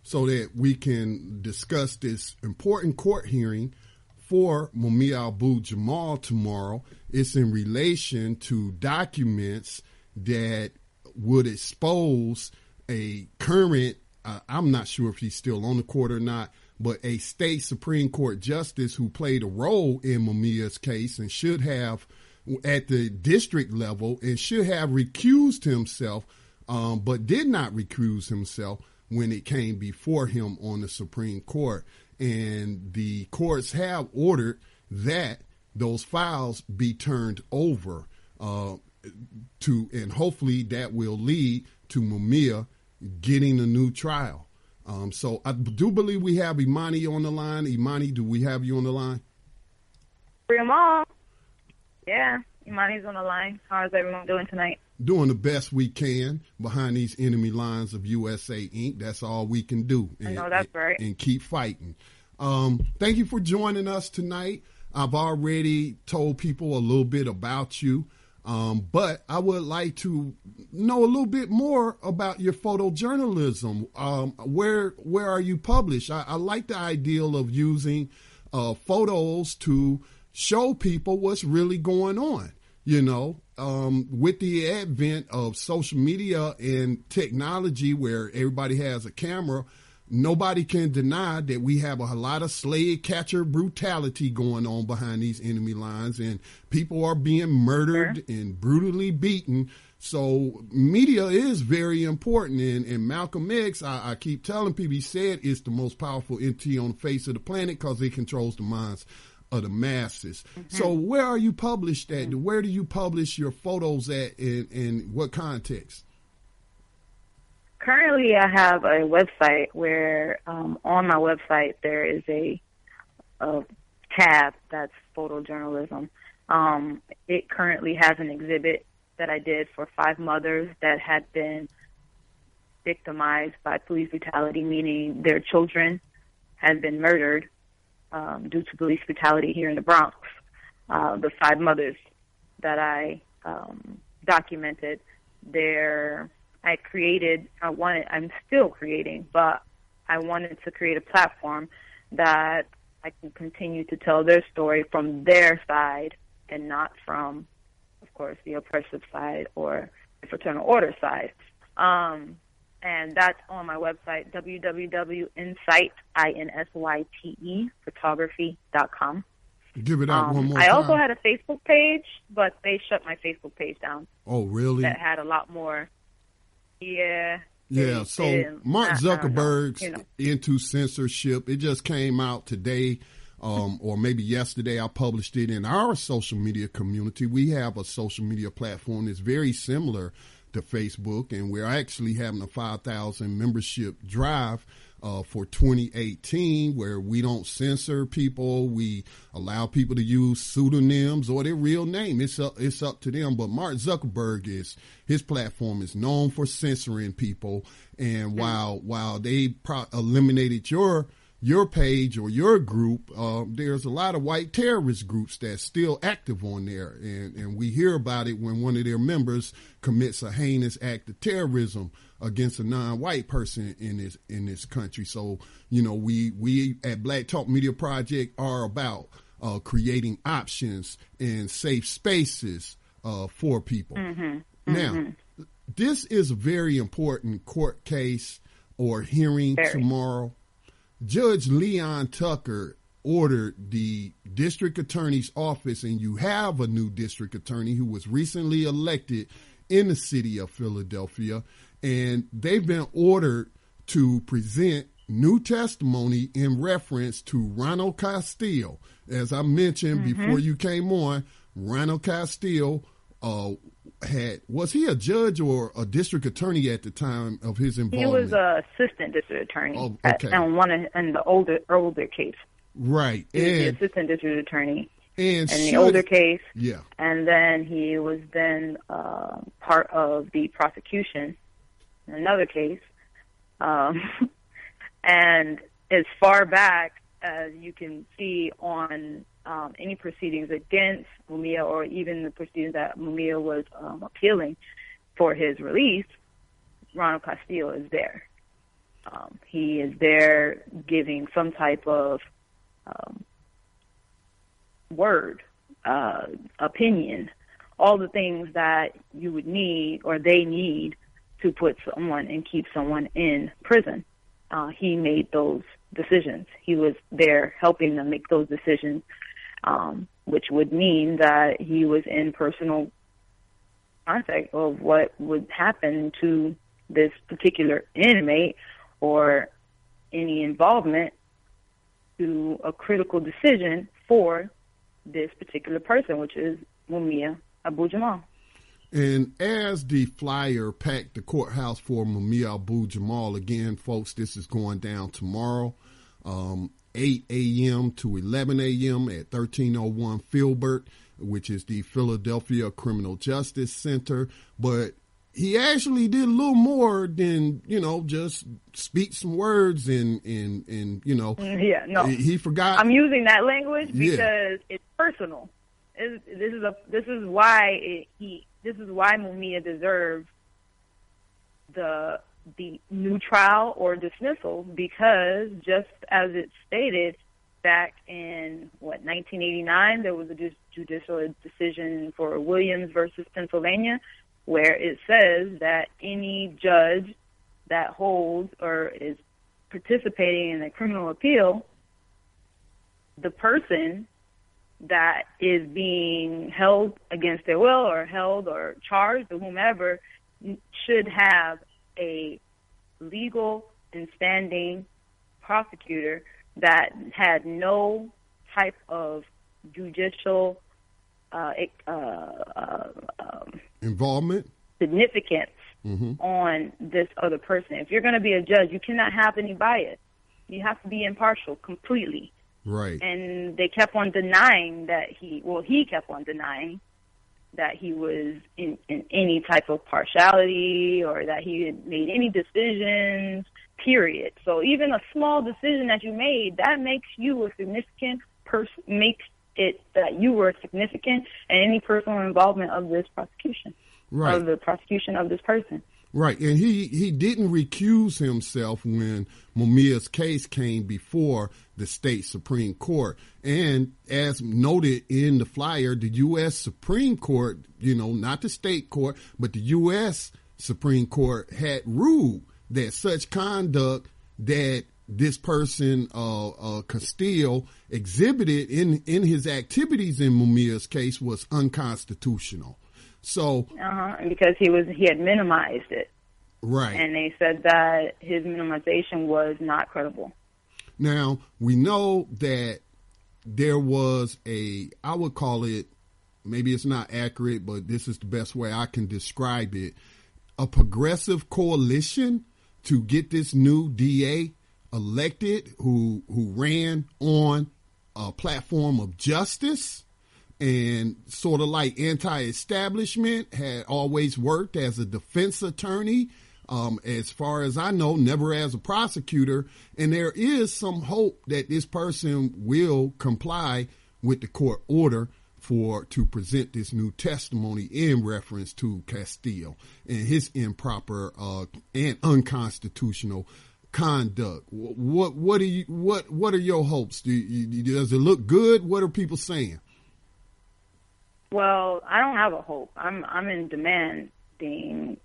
so that we can discuss this important court hearing for Mumia Abu Jamal tomorrow. It's in relation to documents that would expose a current, I'm not sure if he's still on the court or not, but a state Supreme Court justice who played a role in Mumia's case and should have, at the district level, and should have recused himself, but did not recuse himself when it came before him on the Supreme Court. And the courts have ordered that those files be turned over and hopefully that will lead to Mumia getting a new trial. So I do believe we have Imani on the line. Imani, do we have you on the line? Bring Mom. Yeah, Imani's on the line. How is everyone doing tonight? Doing the best we can behind these enemy lines of USA Inc. That's all we can do. I know that's right. And keep fighting. Thank you for joining us tonight. I've already told people a little bit about you, but I would like to know a little bit more about your photojournalism. Where are you published? I like the ideal of using photos to show people what's really going on. You know, with the advent of social media and technology where everybody has a camera, nobody can deny that we have a lot of slave catcher brutality going on behind these enemy lines, and people are being murdered and brutally beaten. So media is very important. And Malcolm X, I keep telling people, he said it's the most powerful entity on the face of the planet because it controls the minds of the masses. Mm-hmm. So where are you published at? Mm-hmm. Where do you publish your photos at, in what context? Currently, I have a website where on my website there is a tab that's photojournalism. It currently has an exhibit that I did for 5 mothers that had been victimized by police brutality, meaning their children had been murdered due to police brutality here in the Bronx. The 5 mothers that I documented, I'm still creating, but I wanted to create a platform that I can continue to tell their story from their side and not from, of course, the oppressive side or the fraternal order side. And that's on my website, www.insyte, Give it out one more I time. also had a Facebook page, but they shut my Facebook page down. Oh, really? That had a lot more. Yeah. So Mark Zuckerberg's into censorship. It just came out today, or maybe yesterday. I published it in our social media community. We have a social media platform that's very similar to Facebook, and we're actually having a 5,000 membership drive for 2018, where we don't censor people. We allow people to use pseudonyms or their real name. It's up to them. But Mark Zuckerberg, his platform is known for censoring people. And while they eliminated your page or your group, there's a lot of white terrorist groups that's still active on there. And we hear about it when one of their members commits a heinous act of terrorism against a non-white person in this country. So, we at Black Talk Media Project are about creating options and safe spaces for people. Mm-hmm. Now, this is a very important court case or hearing tomorrow. Judge Leon Tucker ordered the district attorney's office, and you have a new district attorney who was recently elected in the city of Philadelphia, and they've been ordered to present new testimony in reference to Ronald Castile. As I mentioned before you came on, Ronald Castile was he a judge or a district attorney at the time of his involvement? He was an assistant district attorney in the older case. Right. He was the assistant district attorney in the older case. Yeah. And then he was then part of the prosecution in another case. And as far back as you can see on any proceedings against Mumia, or even the proceedings that Mumia was appealing for his release, Ronald Castile is there. He is there giving some type of word, opinion, all the things that you would need or they need to put someone and keep someone in prison. He made those decisions. He was there helping them make those decisions, which would mean that he was in personal contact of what would happen to this particular inmate or any involvement to a critical decision for this particular person, which is Mumia Abu Jamal. And as the flyer packed the courthouse for Mumia Abu Jamal, again, folks, this is going down tomorrow, 8 a.m. to 11 a.m. at 1301 Filbert, which is the Philadelphia Criminal Justice Center. But he actually did a little more than, just speak some words and he forgot. I'm using that language because it's personal. This is why Mumia deserves the new trial or dismissal, because just as it stated back in 1989, there was a judicial decision for Williams versus Pennsylvania, where it says that any judge that holds or is participating in a criminal appeal, the person that is being held against their will or held or charged or whomever should have a legal and standing prosecutor that had no type of judicial involvement, significance on this other person. If you're going to be a judge, you cannot have any bias. You have to be impartial completely. Right. And they kept on denying that he kept on denying that he was in any type of partiality or that he had made any decisions, period. So even a small decision that you made, that makes you a significant person, makes it that you were significant in any personal involvement of this prosecution, right, of the prosecution of this person. Right, and he didn't recuse himself when Mumia's case came before the state Supreme Court. And as noted in the flyer, the U.S. Supreme Court, not the state court, but the U.S. Supreme Court had ruled that such conduct that this person, Castile, exhibited in his activities in Mumia's case was unconstitutional. So, because he had minimized it, right? And they said that his minimization was not credible. Now we know that there was I would call it, maybe it's not accurate, but this is the best way I can describe it, a progressive coalition to get this new DA elected, who ran on a platform of justice. And sort of like anti-establishment, had always worked as a defense attorney, as far as I know, never as a prosecutor. And there is some hope that this person will comply with the court order to present this new testimony in reference to Castile and his improper and unconstitutional conduct. What are your hopes? Does it look good? What are people saying? Well, I don't have a hope. I'm in demanding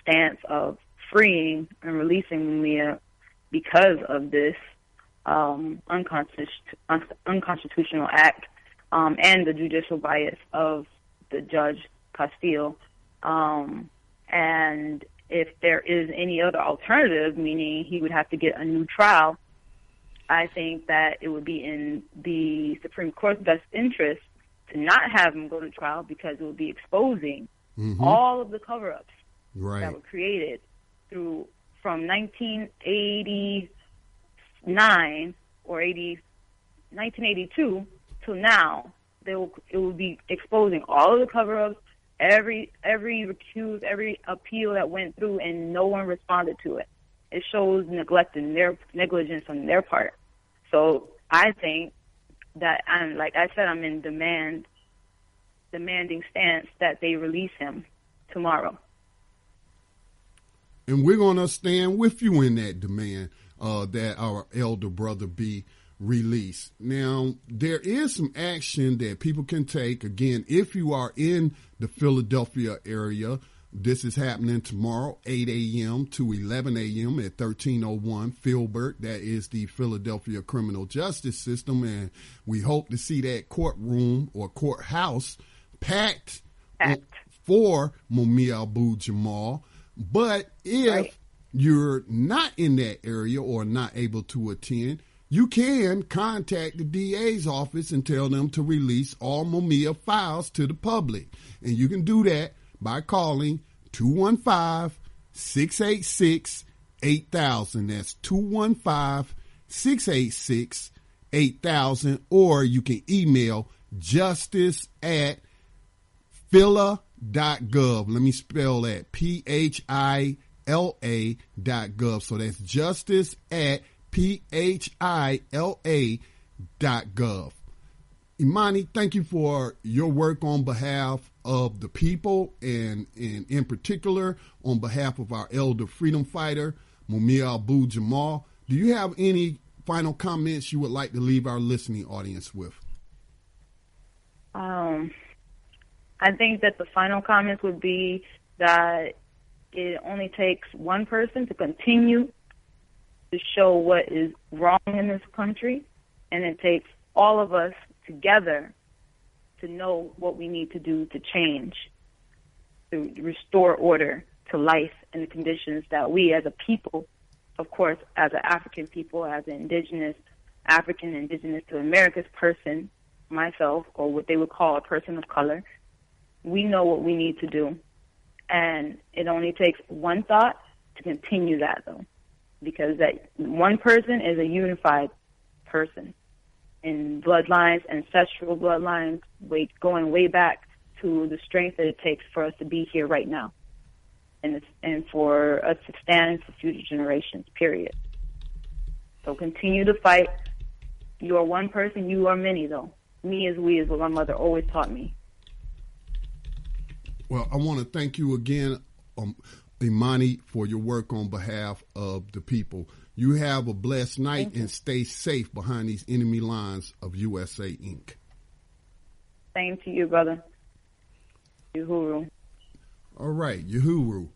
stance of freeing and releasing Mumia because of this unconstitutional act, and the judicial bias of the Judge Castile. And if there is any other alternative, meaning he would have to get a new trial, I think that it would be in the Supreme Court's best interest to not have him go to trial, because it would be exposing all of the cover-ups that were created from 1989 or 1982 till now. It will be exposing all of the cover-ups, every recuse, every appeal that went through, and no one responded to it. It shows negligence on their part. So I think that, I'm in demanding stance that they release him tomorrow. And we're going to stand with you in that demand that our elder brother be released. Now, there is some action that people can take. Again, if you are in the Philadelphia area, this is happening tomorrow, 8 a.m. to 11 a.m. at 1301 Filbert. That is the Philadelphia criminal justice system. And we hope to see that courtroom or courthouse packed for Mumia Abu Jamal. But if you're not in that area or not able to attend, you can contact the DA's office and tell them to release all Mumia files to the public. And you can do that by calling 215-686-8000. That's 215-686-8000. Or you can email justice@phila.gov. Let me spell that. PHILA.gov. So that's justice@PHILA.gov. Imani, thank you for your work on behalf of the people, and in particular on behalf of our elder freedom fighter, Mumia Abu Jamal. Do you have any final comments you would like to leave our listening audience with? I think that the final comments would be that it only takes one person to continue to show what is wrong in this country, and it takes all of us together to know what we need to do to change, to restore order to life and the conditions that we as a people, of course, as an African people, as an indigenous to America's person, myself, or what they would call a person of color, we know what we need to do. And it only takes one thought to continue that, though, because that one person is a unified person in bloodlines, ancestral bloodlines, going way back to the strength that it takes for us to be here right now, and for us to stand for future generations, period. So continue to fight. You are one person, you are many, though. Me is we is what my mother always taught me. Well, I want to thank you again, Imani, for your work on behalf of the people. You have a blessed night and stay safe behind these enemy lines of USA Inc. Same to you, brother. Uhuru. All right, Uhuru.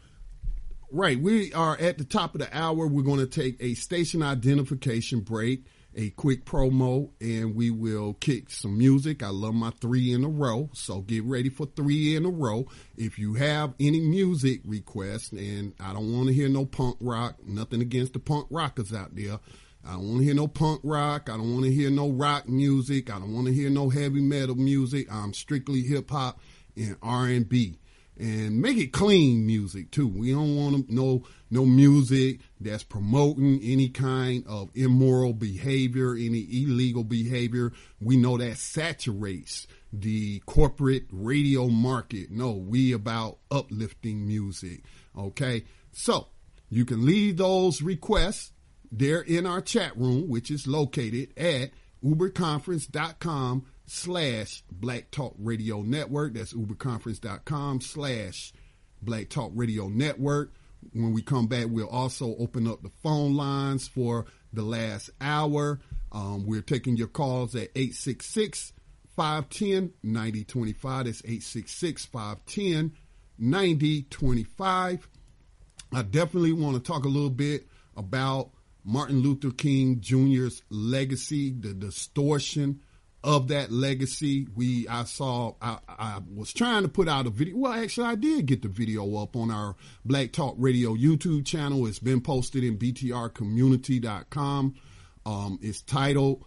Right, we are at the top of the hour. We're going to take a station identification break, a quick promo, and we will kick some music. I love my 3 in a row, so get ready for 3 in a row. If you have any music requests, and I don't want to hear no punk rock, nothing against the punk rockers out there. I don't want to hear no punk rock. I don't want to hear no rock music. I don't want to hear no heavy metal music. I'm strictly hip hop and R&B. And make it clean music, too. We don't want no music that's promoting any kind of immoral behavior, any illegal behavior. We know that saturates the corporate radio market. No, we about uplifting music, okay? So you can leave those requests there in our chat room, which is located at uberconference.com/Black Talk Radio Network. That's uberconference.com/Black Talk Radio Network. When we come back, we'll also open up the phone lines for the last hour. We're taking your calls at 866-510-9025. That's 866-510-9025. I definitely want to talk a little bit about Martin Luther King Jr.'s legacy, the distortion of that legacy. I was trying to put out a video. Well, actually, I did get the video up on our Black Talk Radio YouTube channel. It's been posted in btrcommunity.com. It's titled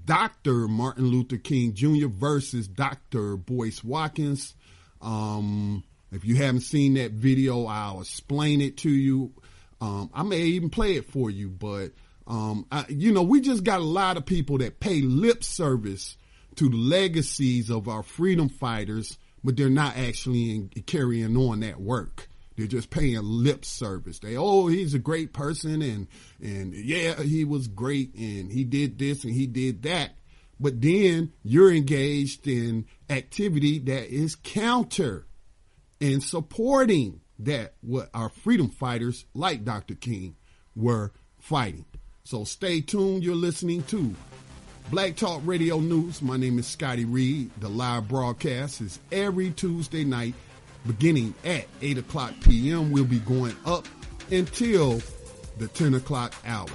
Dr. Martin Luther King Jr. versus Dr. Boyce Watkins. If you haven't seen that video, I'll explain it to you. I may even play it for you, but we just got a lot of people that pay lip service to the legacies of our freedom fighters, but they're not actually carrying on that work. They're just paying lip service. He's a great person and yeah, he was great and he did this and he did that. But then you're engaged in activity that is counter and supporting that what our freedom fighters like Dr. King were fighting. So stay tuned. You're listening to Black Talk Radio News. My name is Scotty Reed. The live broadcast is every Tuesday night beginning at 8 o'clock p.m. We'll be going up until the 10 o'clock hour.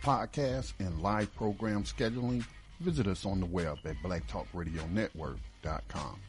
Podcasts and live program scheduling, visit us on the web at blacktalkradionetwork.com.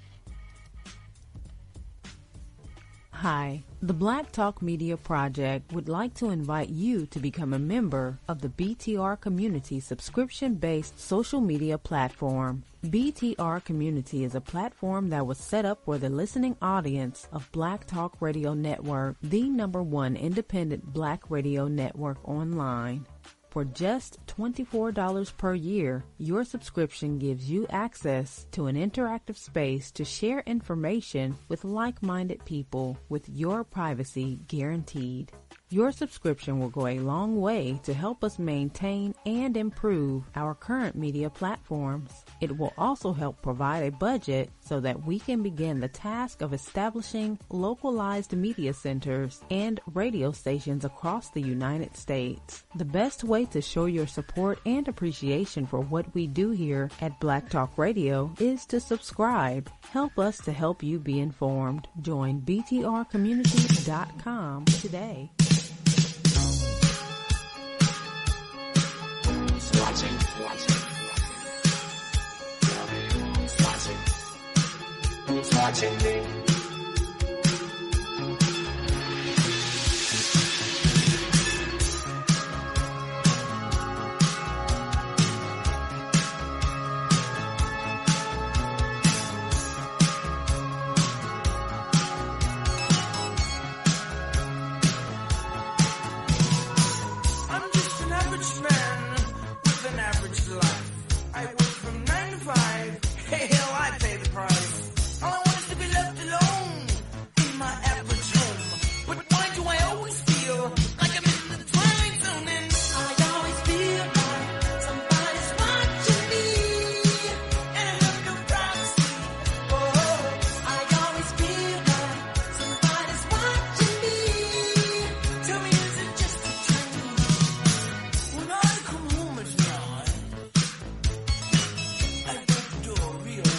Hi, the Black Talk Media Project would like to invite you to become a member of the BTR Community subscription-based social media platform. BTR Community is a platform that was set up for the listening audience of Black Talk Radio Network, the #1 independent black radio network online. For just $24 per year, your subscription gives you access to an interactive space to share information with like-minded people with your privacy guaranteed. Your subscription will go a long way to help us maintain and improve our current media platforms. It will also help provide a budget so that we can begin the task of establishing localized media centers and radio stations across the United States. The best way to show your support and appreciation for what we do here at Black Talk Radio is to subscribe. Help us to help you be informed. Join btrcommunity.com today. Who's watching me? Real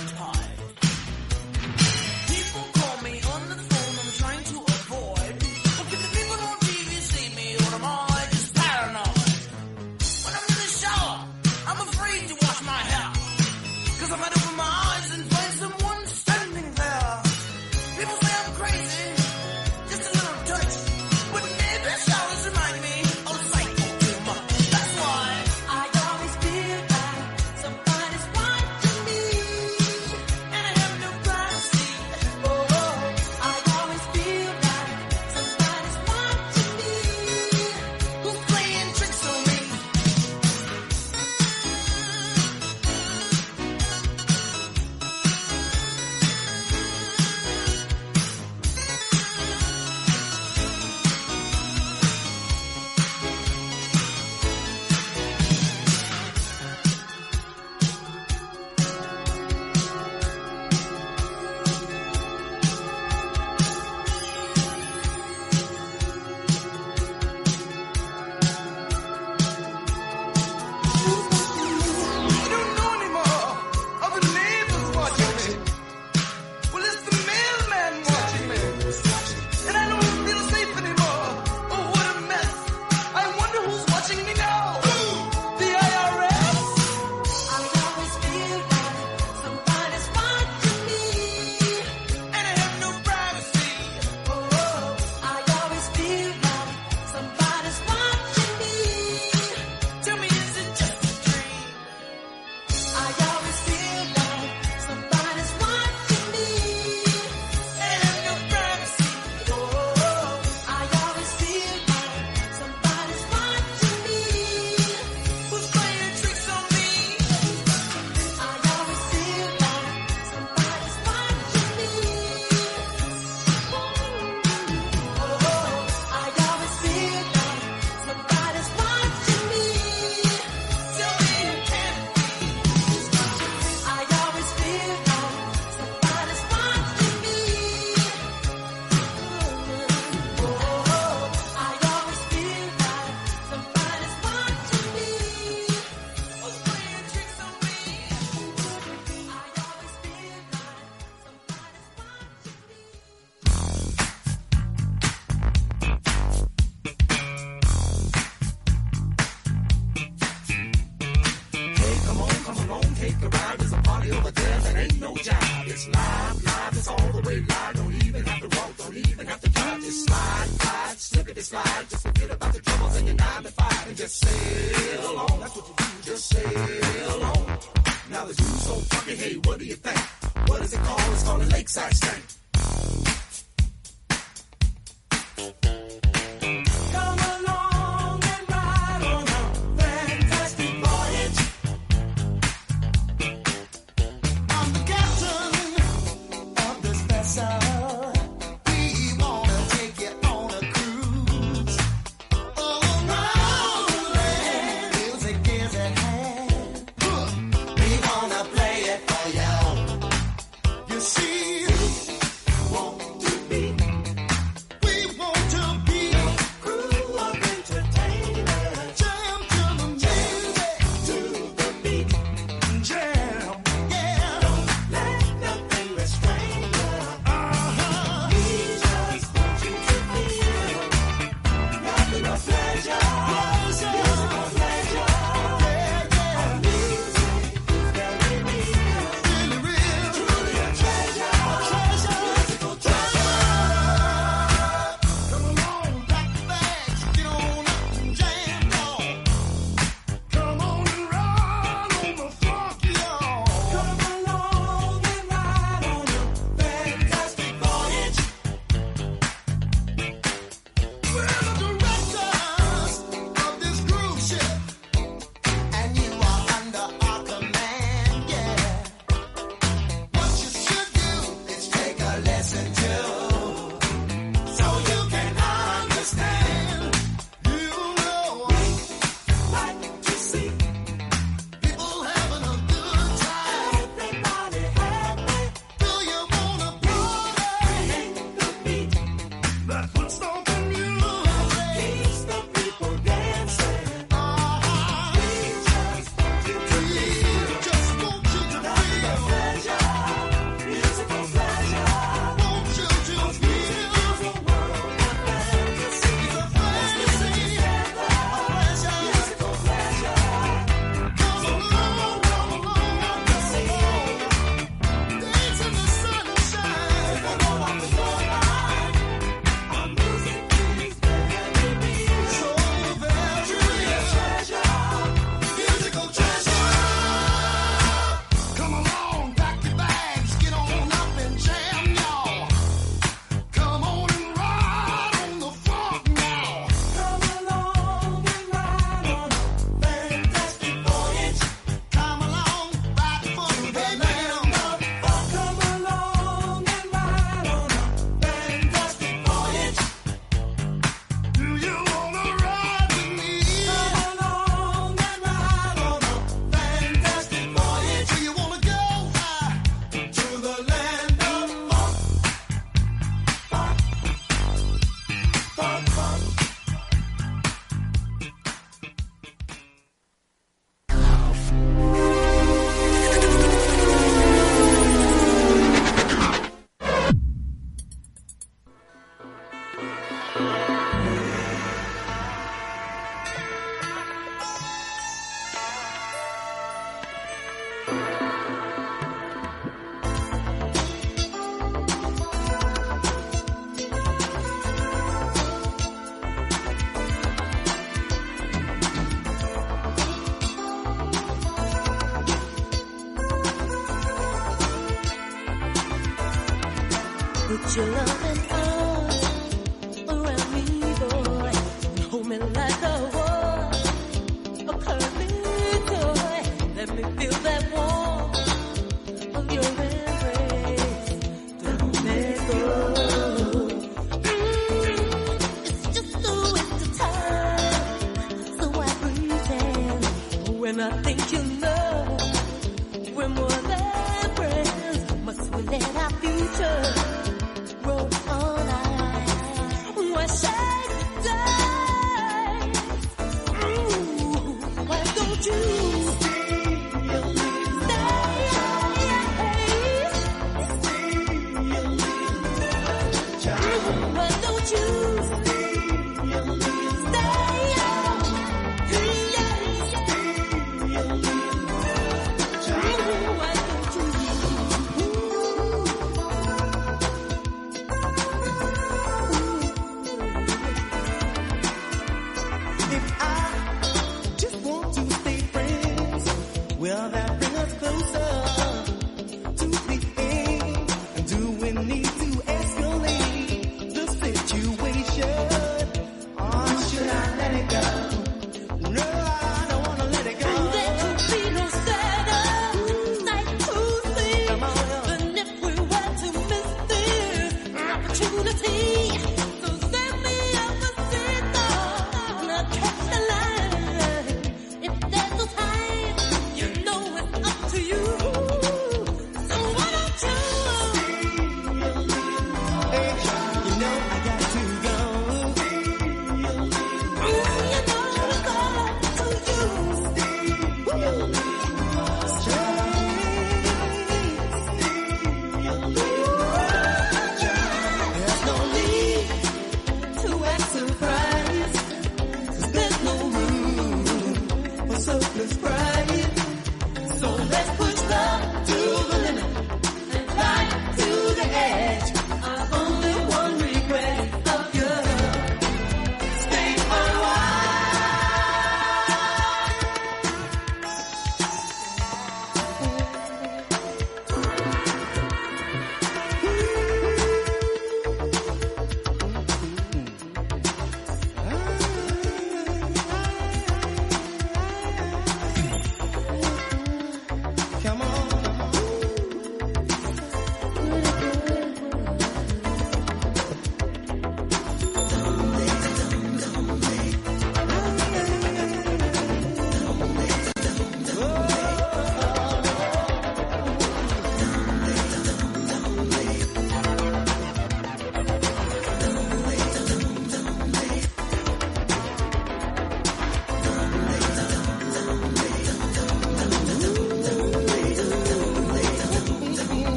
a party over there that ain't no job. It's live, it's all the way live. Don't even have to walk, don't even have to drive. Just slide, slip it, slide. Just forget about the troubles in your 9 to 5 and just sail on. That's what you do, just sail on. Now the dude's so funky, hey, what do you think? What is it called? It's called a lakeside stank. Come along and ride on a fantastic voyage. I'm the captain of this vessel. We wanna take you on a cruise. All around the land, music is at hand. We wanna play it for you. You see, we want to be a crew of entertainers. Jam to the music, to the beat. Jam, yeah. Don't let nothing restrain you. We just want you to feel nothing but pleasure. Musical pleasure. Our music is very real. Truly a treasure. Musical treasure. Come along, pack your bags, get on up and jam, y'all. Come on and ride on the funk, y'all. Come along and ride on a fantastic voyage. We're the directors of this cruise ship, and you are under our command, yeah. What you should do is take a lesson too, so you can understand. You know we like to see people having a good time. Everybody happy. Do you wanna party? Create the beat that puts on the music, keeps the people dancing. We just want you to feel, just want you to feel pleasure, musical pleasure. Want you to feel the world of fantasy. It's a fantasy, a pleasure, musical pleasure. Come along, dance in the sunshine. Go off the shoreline. Our music is very real. So very treasure, musical treasure. Come along, pack your bags, get on up and jam, y'all. Come on and ride on the funk now. Come along and ride on a fantastic voyage. Come along, ride for the land of funk. Come along and ride on a fantastic voyage. Do you wanna ride with me? Come along and ride on a fantastic voyage. Do you wanna go to the land of funk? Funk, funk, funk. Put your loving arms around me, boy, and hold me like a wall, a curly toy. Let me feel that warmth of your embrace. Don't let go. It's just a waste of time, so I breathe in. When I think you know we're more than friends, must we let our future roll on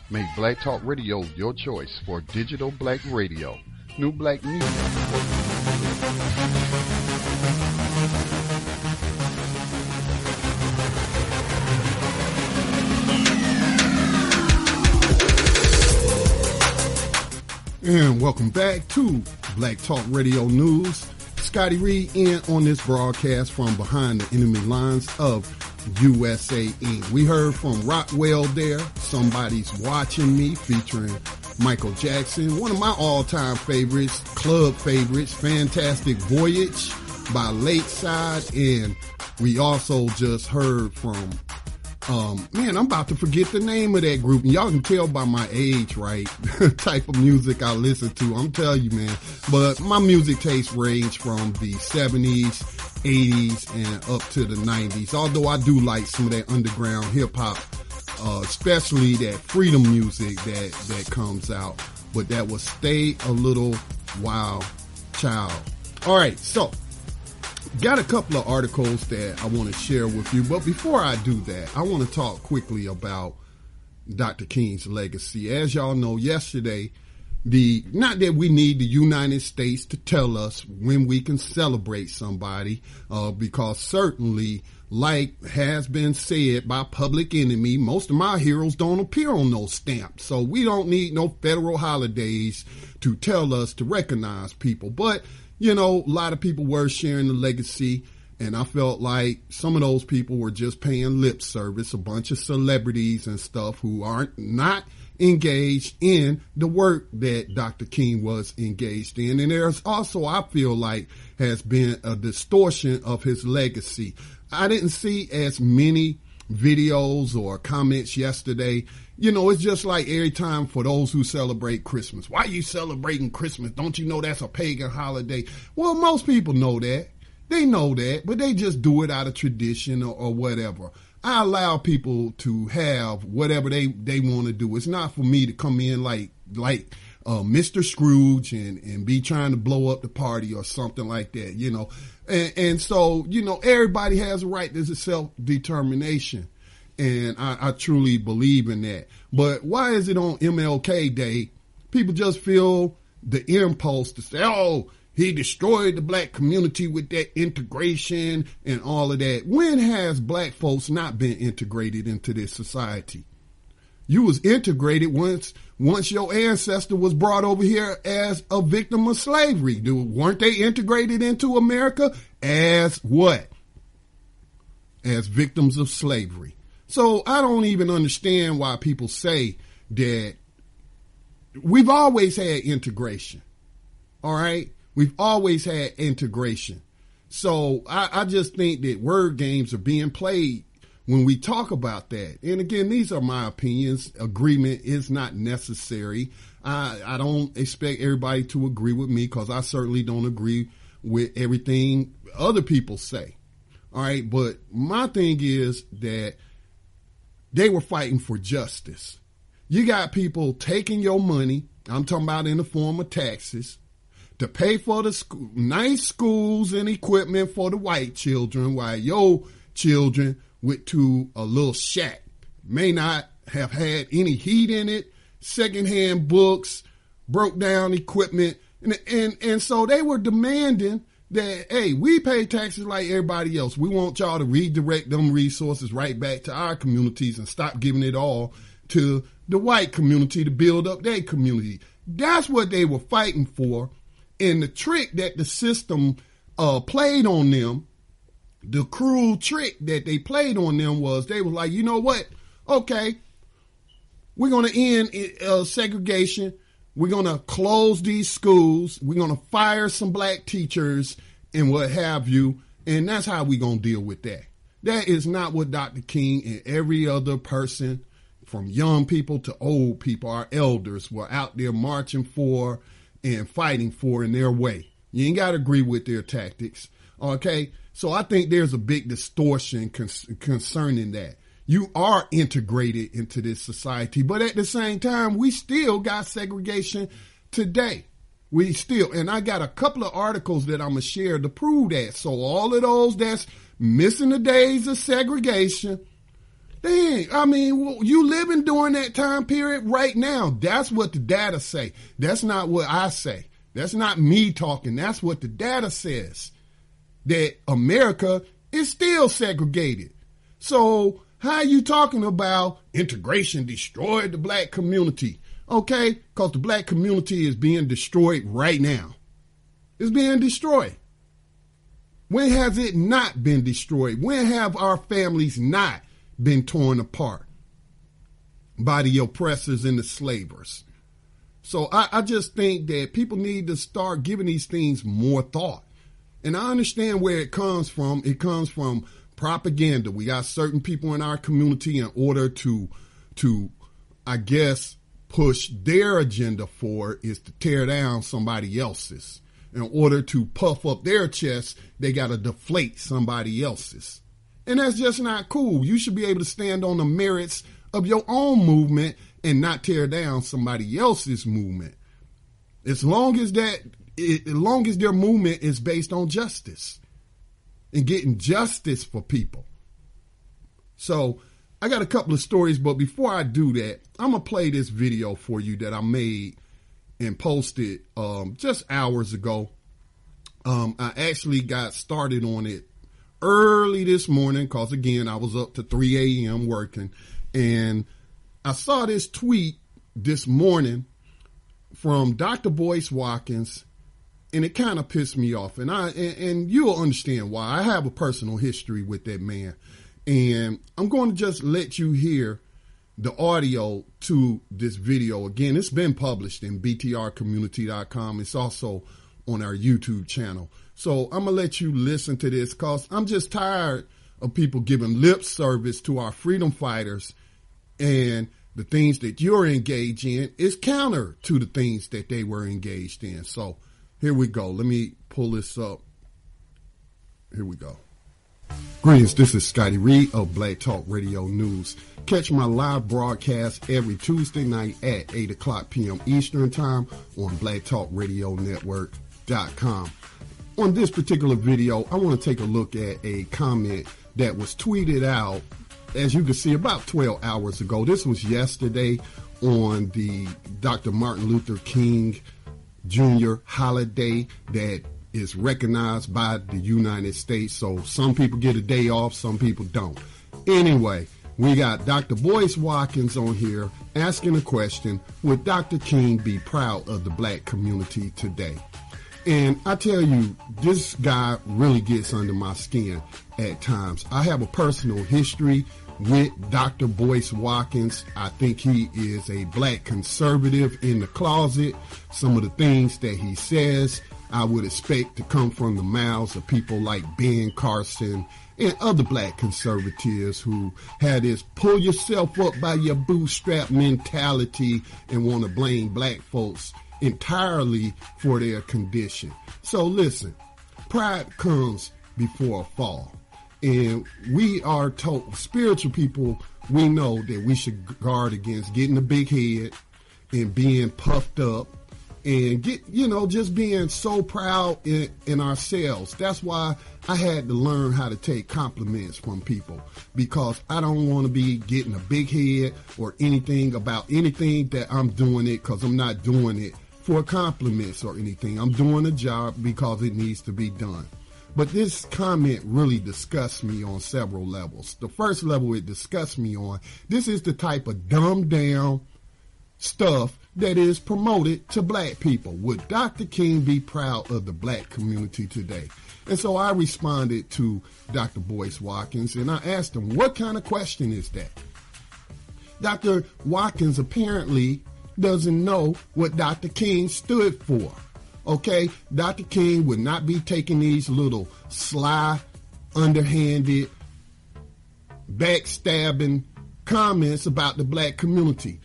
Make Black Talk Radio your choice for digital black radio. New black music. And welcome back to Black Talk Radio News. Scotty Reed in on this broadcast from behind the enemy lines of USA Inc. We heard from Rockwell there, Somebody's Watching Me, featuring Michael Jackson. One of my all-time favorites, club favorites, Fantastic Voyage by Lakeside. And we also just heard from, I'm about to forget the name of that group. And y'all can tell by my age, right? Type of music I listen to. I'm telling you, man. But my music tastes range from the 70s, 80s, and up to the 90s. Although I do like some of that underground hip-hop, especially that freedom music that comes out. But that will Stay a Little While Child. All right, so got a couple of articles that I want to share with you. But before I do that, I want to talk quickly about Dr. King's legacy. As y'all know, yesterday, not that we need the United States to tell us when we can celebrate somebody, because certainly, like has been said by Public Enemy, most of my heroes don't appear on those stamps. So we don't need no federal holidays to tell us to recognize people. But, you know, a lot of people were sharing the legacy, and I felt like some of those people were just paying lip service, a bunch of celebrities and stuff who aren't not engaged in the work that Dr. King was engaged in. And there's also, I feel like, has been a distortion of his legacy. I didn't see as many videos or comments yesterday. You know, it's just like every time for those who celebrate Christmas. Why are you celebrating Christmas? Don't you know that's a pagan holiday? Well, most people know that. They know that, but they just do it out of tradition or whatever. I allow people to have whatever they want to do. It's not for me to come in like Mr. Scrooge and be trying to blow up the party or something like that, you know. And so, you know, everybody has a right. There's a self-determination. And I truly believe in that. But why is it on MLK Day, people just feel the impulse to say, oh, he destroyed the black community with that integration and all of that. When has black folks not been integrated into this society? You was integrated once your ancestor was brought over here as a victim of slavery. Weren't they integrated into America as what? As victims of slavery. So I don't even understand why people say that we've always had integration. All right? We've always had integration. So I just think that word games are being played when we talk about that. And again, these are my opinions. Agreement is not necessary. I don't expect everybody to agree with me because I certainly don't agree with everything other people say. All right. But my thing is that they were fighting for justice. You got people taking your money. I'm talking about in the form of taxes, to pay for the nice schools and equipment for the white children, while your children went to a little shack, may not have had any heat in it, secondhand books, broke down equipment. And so they were demanding that, hey, we pay taxes like everybody else. We want y'all to redirect them resources right back to our communities and stop giving it all to the white community to build up their community. That's what they were fighting for. And the trick that the system played on them, the cruel trick that they played on them was they were like, you know what? Okay, we're going to end segregation. We're going to close these schools. We're going to fire some black teachers and what have you. And that's how we're going to deal with that. That is not what Dr. King and every other person, from young people to old people, our elders, were out there marching for and fighting for in their way. You ain't got to agree with their tactics. Okay. So I think there's a big distortion concerning that. You are integrated into this society, but at the same time, we still got segregation today. We still, and I got a couple of articles that I'm going to share to prove that. So all of those that's missing the days of segregation, you living during that time period right now. That's what the data say. That's not what I say. That's not me talking. That's what the data says, that America is still segregated. So how are you talking about integration destroyed the black community? Okay, because the black community is being destroyed right now. It's being destroyed. When has it not been destroyed? When have our families not been torn apart by the oppressors and the slavers? So I just think that people need to start giving these things more thought. And I understand where it comes from. It comes from propaganda. We got certain people in our community in order to I guess, push their agenda for is to tear down somebody else's. In order to puff up their chest, they got to deflate somebody else's. And that's just not cool. You should be able to stand on the merits of your own movement and not tear down somebody else's movement. As long as their movement is based on justice and getting justice for people. So I got a couple of stories, but before I do that, I'm going to play this video for you that I made and posted just hours ago. I actually got started on it early this morning because, again, I was up to 3 a.m. working. And I saw this tweet this morning from Dr. Boyce Watkins, and it kind of pissed me off. And you'll understand why. I have a personal history with that man. And I'm going to just let you hear the audio to this video. Again, it's been published in btrcommunity.com. It's also on our YouTube channel. So I'm going to let you listen to this because I'm just tired of people giving lip service to our freedom fighters, and the things that you're engaged in is counter to the things that they were engaged in. So here we go. Let me pull this up. Here we go. Greetings, this is Scotty Reed of Black Talk Radio News. Catch my live broadcast every Tuesday night at 8 o'clock p.m. Eastern Time on blacktalkradionetwork.com. On this particular video, I want to take a look at a comment that was tweeted out, as you can see, about 12 hours ago. This was yesterday on the Dr. Martin Luther King Jr. holiday that is recognized by the United States. So some people get a day off, some people don't. Anyway, we got Dr. Boyce Watkins on here asking a question, would Dr. King be proud of the black community today? And I tell you, this guy really gets under my skin at times. I have a personal history with Dr. Boyce Watkins. I think he is a black conservative in the closet. Some of the things that he says, I would expect to come from the mouths of people like Ben Carson and other black conservatives who had this pull yourself up by your bootstrap mentality and want to blame black folks entirely for their condition. So listen, pride comes before a fall. And we are told, spiritual people, we know that we should guard against getting a big head and being puffed up and just being so proud in ourselves. That's why I had to learn how to take compliments from people, because I don't want to be getting a big head or anything about anything that I'm doing it, because I'm not doing it for compliments or anything. I'm doing a job because it needs to be done. But this comment really disgusts me on several levels. The first level it disgusts me on, this is the type of dumbed down stuff that is promoted to black people. Would Dr. King be proud of the black community today? And so I responded to Dr. Boyce Watkins and I asked him, what kind of question is that? Dr. Watkins apparently doesn't know what Dr. King stood for. Okay, Dr. King would not be taking these little sly, underhanded, backstabbing comments about the black community.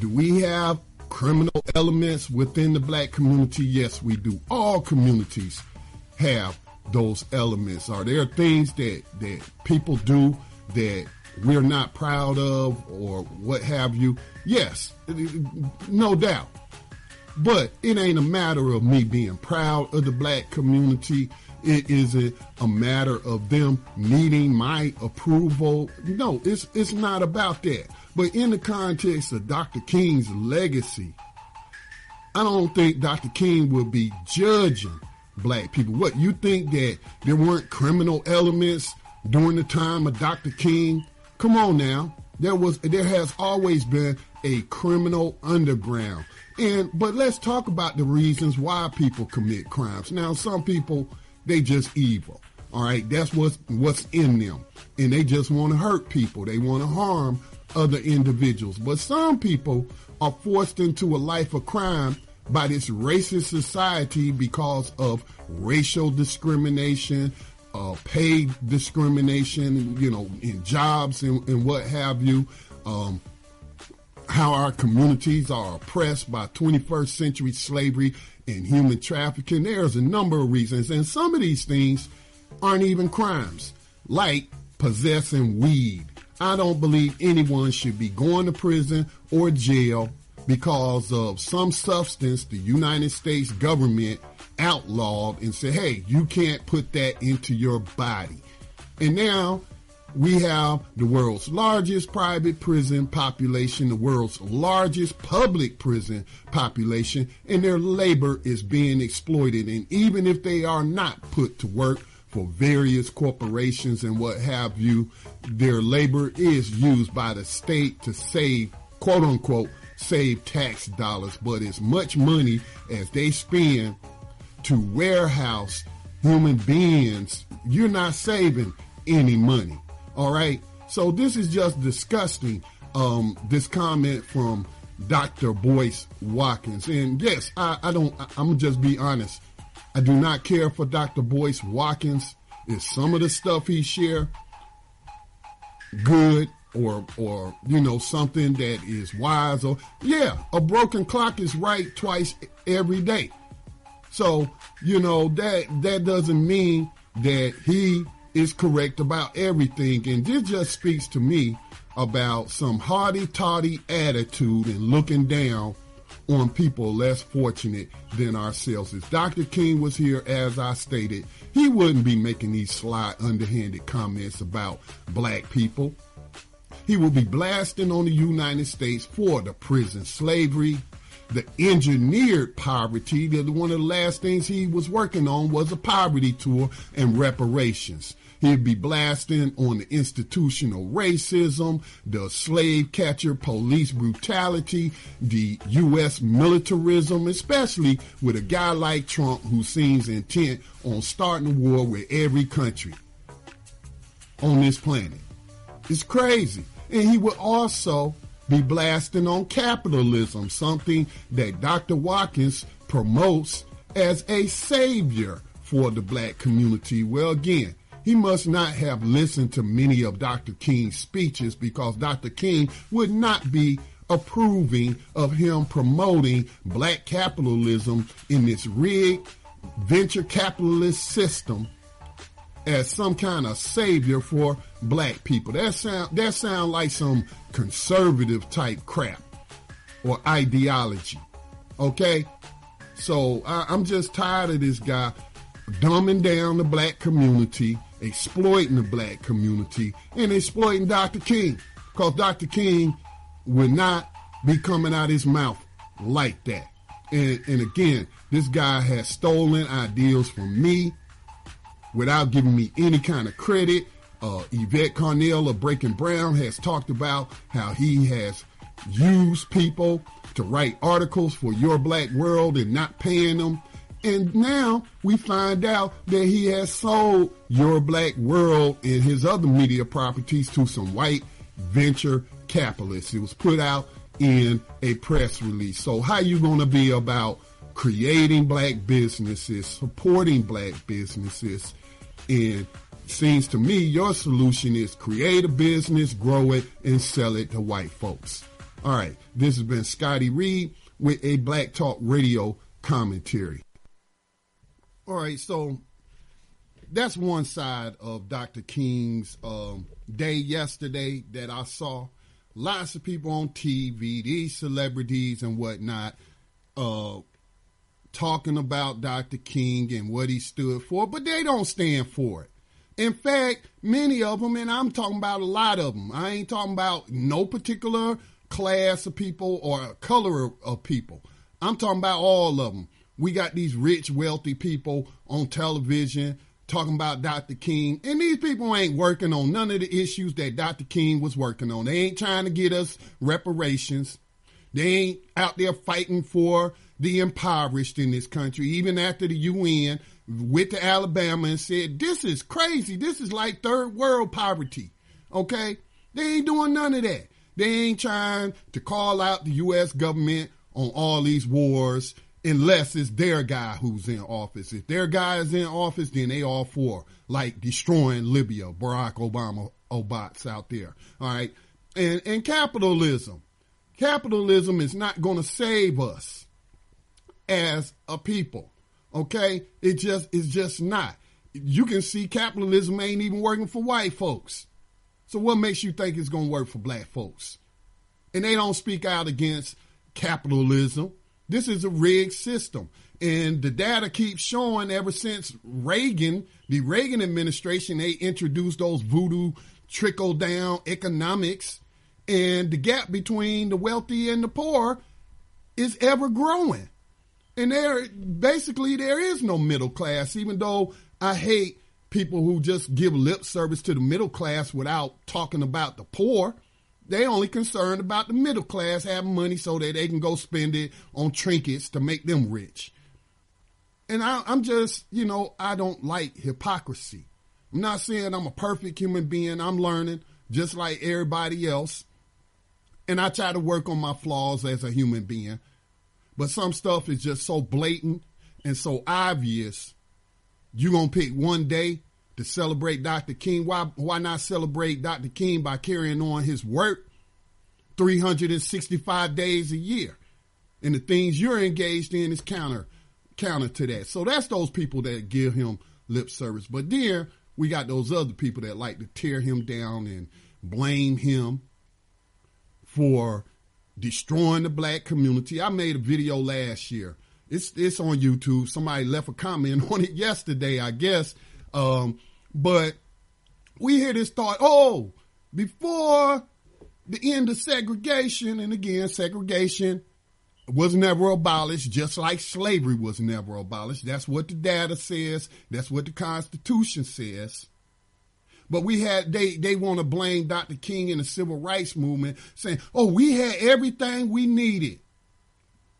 Do we have criminal elements within the black community? Yes, we do. All communities have those elements? Are there things that people do that we're not proud of or what have you? Yes, no doubt. But it ain't a matter of me being proud of the black community. It isn't a matter of them needing my approval. No, it's not about that. But in the context of Dr. King's legacy, I don't think Dr. King would be judging black people. What, you think that there weren't criminal elements during the time of Dr. King? Come on now. There has always been a criminal underground. But let's talk about the reasons why people commit crimes. Now, some people, they just evil. All right, that's what's in them. And they just want to hurt people. They want to harm other individuals. But some people are forced into a life of crime by this racist society because of racial discrimination, pay discrimination, in jobs and what have you, how our communities are oppressed by 21st century slavery and human trafficking. There's a number of reasons, and some of these things aren't even crimes, like possessing weed. I don't believe anyone should be going to prison or jail because of some substance the United States government outlawed and said, hey, you can't put that into your body. And now we have the world's largest private prison population, the world's largest public prison population, and their labor is being exploited. And even if they are not put to work for various corporations and what have you, their labor is used by the state to save, quote unquote, save tax dollars. But as much money as they spend to warehouse human beings, you're not saving any money. All right. So this is just disgusting. This comment from Dr. Boyce Watkins. And yes, I'm gonna just be honest. I do not care for Dr. Boyce Watkins. Is some of the stuff he share good or something that is wise? Or yeah, a broken clock is right twice every day. So, that doesn't mean that he is correct about everything. And this just speaks to me about some haughty-taughty attitude and looking down on people less fortunate than ourselves. If Dr. King was here, as I stated, he wouldn't be making these sly, underhanded comments about black people. He would be blasting on the United States for the prison slavery, the engineered poverty. That one of the last things he was working on was a poverty tour and reparations. He'd be blasting on the institutional racism, the slave catcher police brutality, the U.S. militarism, especially with a guy like Trump who seems intent on starting a war with every country on this planet. It's crazy. And he would also be blasting on capitalism, something that Dr. Watkins promotes as a savior for the black community. Well, again, he must not have listened to many of Dr. King's speeches, because Dr. King would not be approving of him promoting black capitalism in this rigged venture capitalist system as some kind of savior for black people. That sound like some conservative type crap or ideology. Okay? So I'm just tired of this guy dumbing down the black community, exploiting the black community, and exploiting Dr. King, because Dr. King would not be coming out his mouth like that. And again, this guy has stolen ideals from me without giving me any kind of credit. Yvette Carnell of Breaking Brown has talked about how he has used people to write articles for Your Black World and not paying them. And now we find out that he has sold Your Black World and his other media properties to some white venture capitalists. It was put out in a press release. So how you going to be about creating black businesses, supporting black businesses? And it seems to me your solution is create a business, grow it, and sell it to white folks. All right, this has been Scotty Reed with a Black Talk Radio commentary. All right, so that's one side of Dr. King's day yesterday that I saw. Lots of people on TV, these celebrities and whatnot, talking about Dr. King and what he stood for, but they don't stand for it. In fact, many of them, and I'm talking about a lot of them, I ain't talking about no particular class of people or color of people. I'm talking about all of them. We got these rich, wealthy people on television talking about Dr. King, and these people ain't working on none of the issues that Dr. King was working on. They ain't trying to get us reparations. They ain't out there fighting for the impoverished in this country, even after the UN went to Alabama and said, this is crazy. This is like third world poverty. Okay? They ain't doing none of that. They ain't trying to call out the U.S. government on all these wars unless it's their guy who's in office. If their guy is in office, then they all for, like destroying Libya, Barack Obama, Obots out there. All right? And capitalism. Capitalism is not going to save us as a people. Okay? It's just not. You can see capitalism ain't even working for white folks. So what makes you think it's going to work for black folks? And they don't speak out against capitalism. This is a rigged system. And the data keeps showing ever since Reagan, the Reagan administration, they introduced those voodoo trickle-down economics. And the gap between the wealthy and the poor is ever growing. And there is no middle class, even though I hate people who just give lip service to the middle class without talking about the poor. They only concerned about the middle class having money so that they can go spend it on trinkets to make them rich. And I'm just, I don't like hypocrisy. I'm not saying I'm a perfect human being. I'm learning just like everybody else. And I try to work on my flaws as a human being. But some stuff is just so blatant and so obvious. You're going to pick one day to celebrate Dr. King. Why not celebrate Dr. King by carrying on his work 365 days a year? And the things you're engaged in is counter to that. So that's those people that give him lip service. But then we got those other people that like to tear him down and blame him for destroying the black community. I made a video last year. It's on YouTube. Somebody left a comment on it yesterday, I guess. But we hear this thought, before the end of segregation, and again, segregation was never abolished, just like slavery was never abolished. That's what the data says. That's what the Constitution says. But they want to blame Dr. King and the civil rights movement, saying, we had everything we needed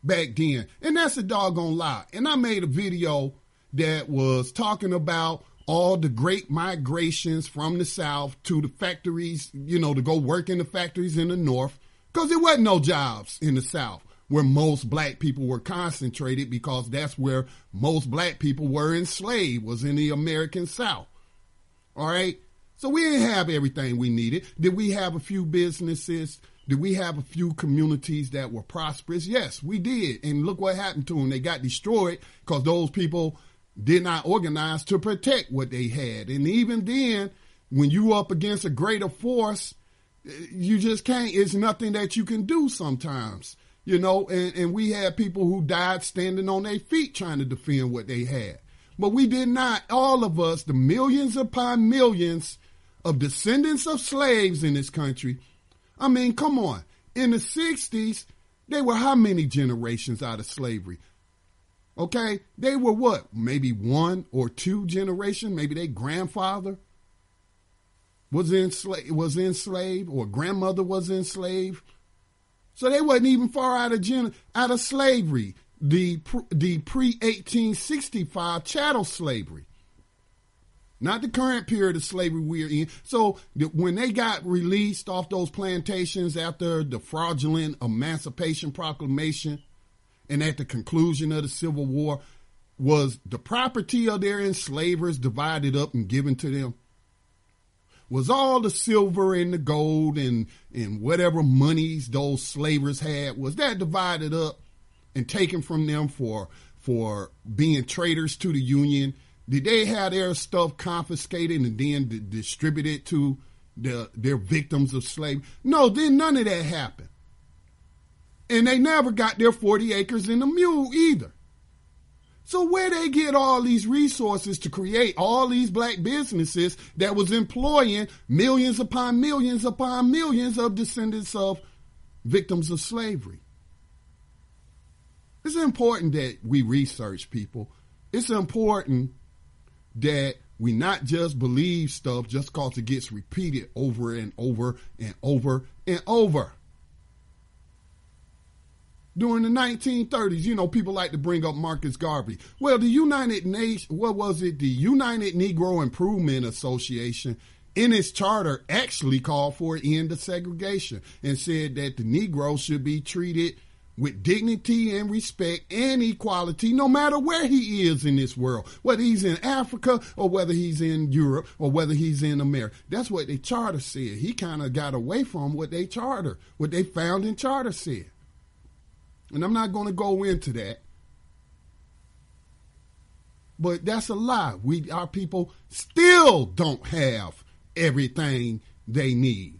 back then. And that's a doggone lie. And I made a video that was talking about all the great migrations from the South to the factories, to go work in the factories in the North, because there wasn't no jobs in the South where most black people were concentrated, because that's where most black people were enslaved, was in the American South. All right? So we didn't have everything we needed. Did we have a few businesses? Did we have a few communities that were prosperous? Yes, we did. And look what happened to them. They got destroyed because those people did not organize to protect what they had. And even then, when you up against a greater force, you just can't. It's nothing that you can do sometimes, and we had people who died standing on their feet trying to defend what they had. But we did not. All of us, the millions upon millions of descendants of slaves in this country. I mean, come on. In the 60s, they were how many generations out of slavery? Okay? They were what? Maybe one or two generations? Maybe their grandfather was enslaved or grandmother was enslaved. So they wasn't even far out of slavery. The pre-1865 chattel slavery. Not the current period of slavery we're in. So when they got released off those plantations after the fraudulent Emancipation Proclamation and at the conclusion of the Civil War, was the property of their enslavers divided up and given to them? Was all the silver and the gold and whatever monies those slavers had, was that divided up and taken from them for being traitors to the Union Did they have their stuff confiscated and then distributed to their victims of slavery? No, then none of that happened. And they never got their 40 acres and a mule either. So where they get all these resources to create all these black businesses that was employing millions upon millions upon millions of descendants of victims of slavery? It's important that we research, people. It's important that we not just believe stuff just because it gets repeated over and over and over and over. During the 1930s, people like to bring up Marcus Garvey. Well, the United Negro Improvement Association, in its charter, actually called for an end to segregation and said that the Negro should be treated with dignity and respect and equality, no matter where he is in this world, whether he's in Africa or whether he's in Europe or whether he's in America. That's what the charter said. He kind of got away from what they founding charter said. And I'm not going to go into that. But that's a lie. Our people still don't have everything they need.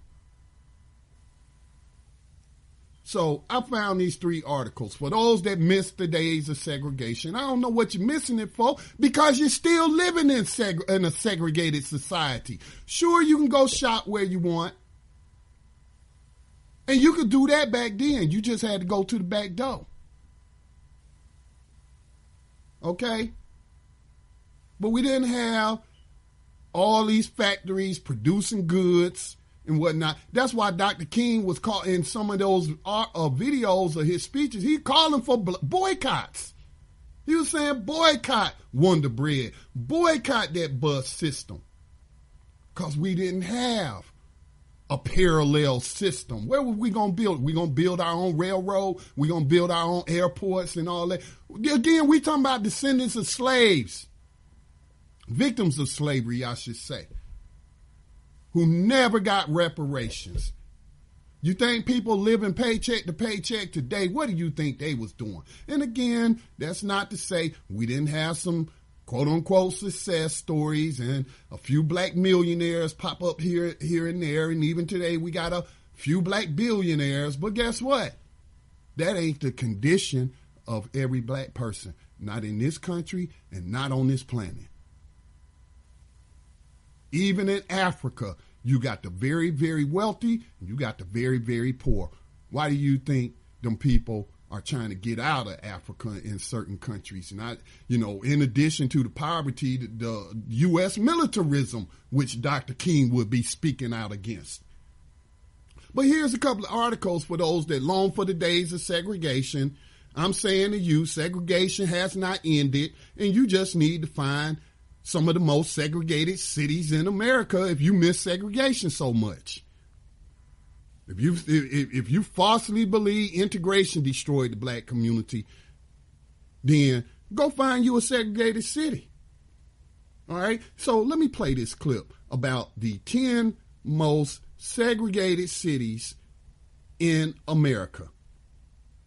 So I found these 3 articles. For those that missed the days of segregation, I don't know what you're missing it for, because you're still living in a segregated society. Sure, you can go shop where you want. And you could do that back then. You just had to go to the back door. Okay? But we didn't have all these factories producing goods and whatnot. That's why Dr. King was called in some of those videos of his speeches. He calling for boycotts. He was saying boycott Wonder Bread. Boycott that bus system. Because we didn't have a parallel system. Where were we going to build? We going to build our own railroad? We going to build our own airports and all that? Again, we talking about descendants of slaves. Victims of slavery, I should say. Who never got reparations. You think people living paycheck to paycheck today, what do you think they was doing? And again, that's not to say we didn't have some quote-unquote success stories and a few black millionaires pop up here and there. And even today, we got a few black billionaires. But guess what? That ain't the condition of every black person. Not in this country and not on this planet. Even in Africa, you got the very, very wealthy and you got the very, very poor. Why do you think them people are trying to get out of Africa in certain countries? And in addition to the poverty, the U.S. militarism, which Dr. King would be speaking out against. But here's a couple of articles for those that long for the days of segregation. I'm saying to you, segregation has not ended, and you just need to find some of the most segregated cities in America if you miss segregation so much. If you falsely believe integration destroyed the black community, then go find you a segregated city. All right? So let me play this clip about the 10 most segregated cities in America.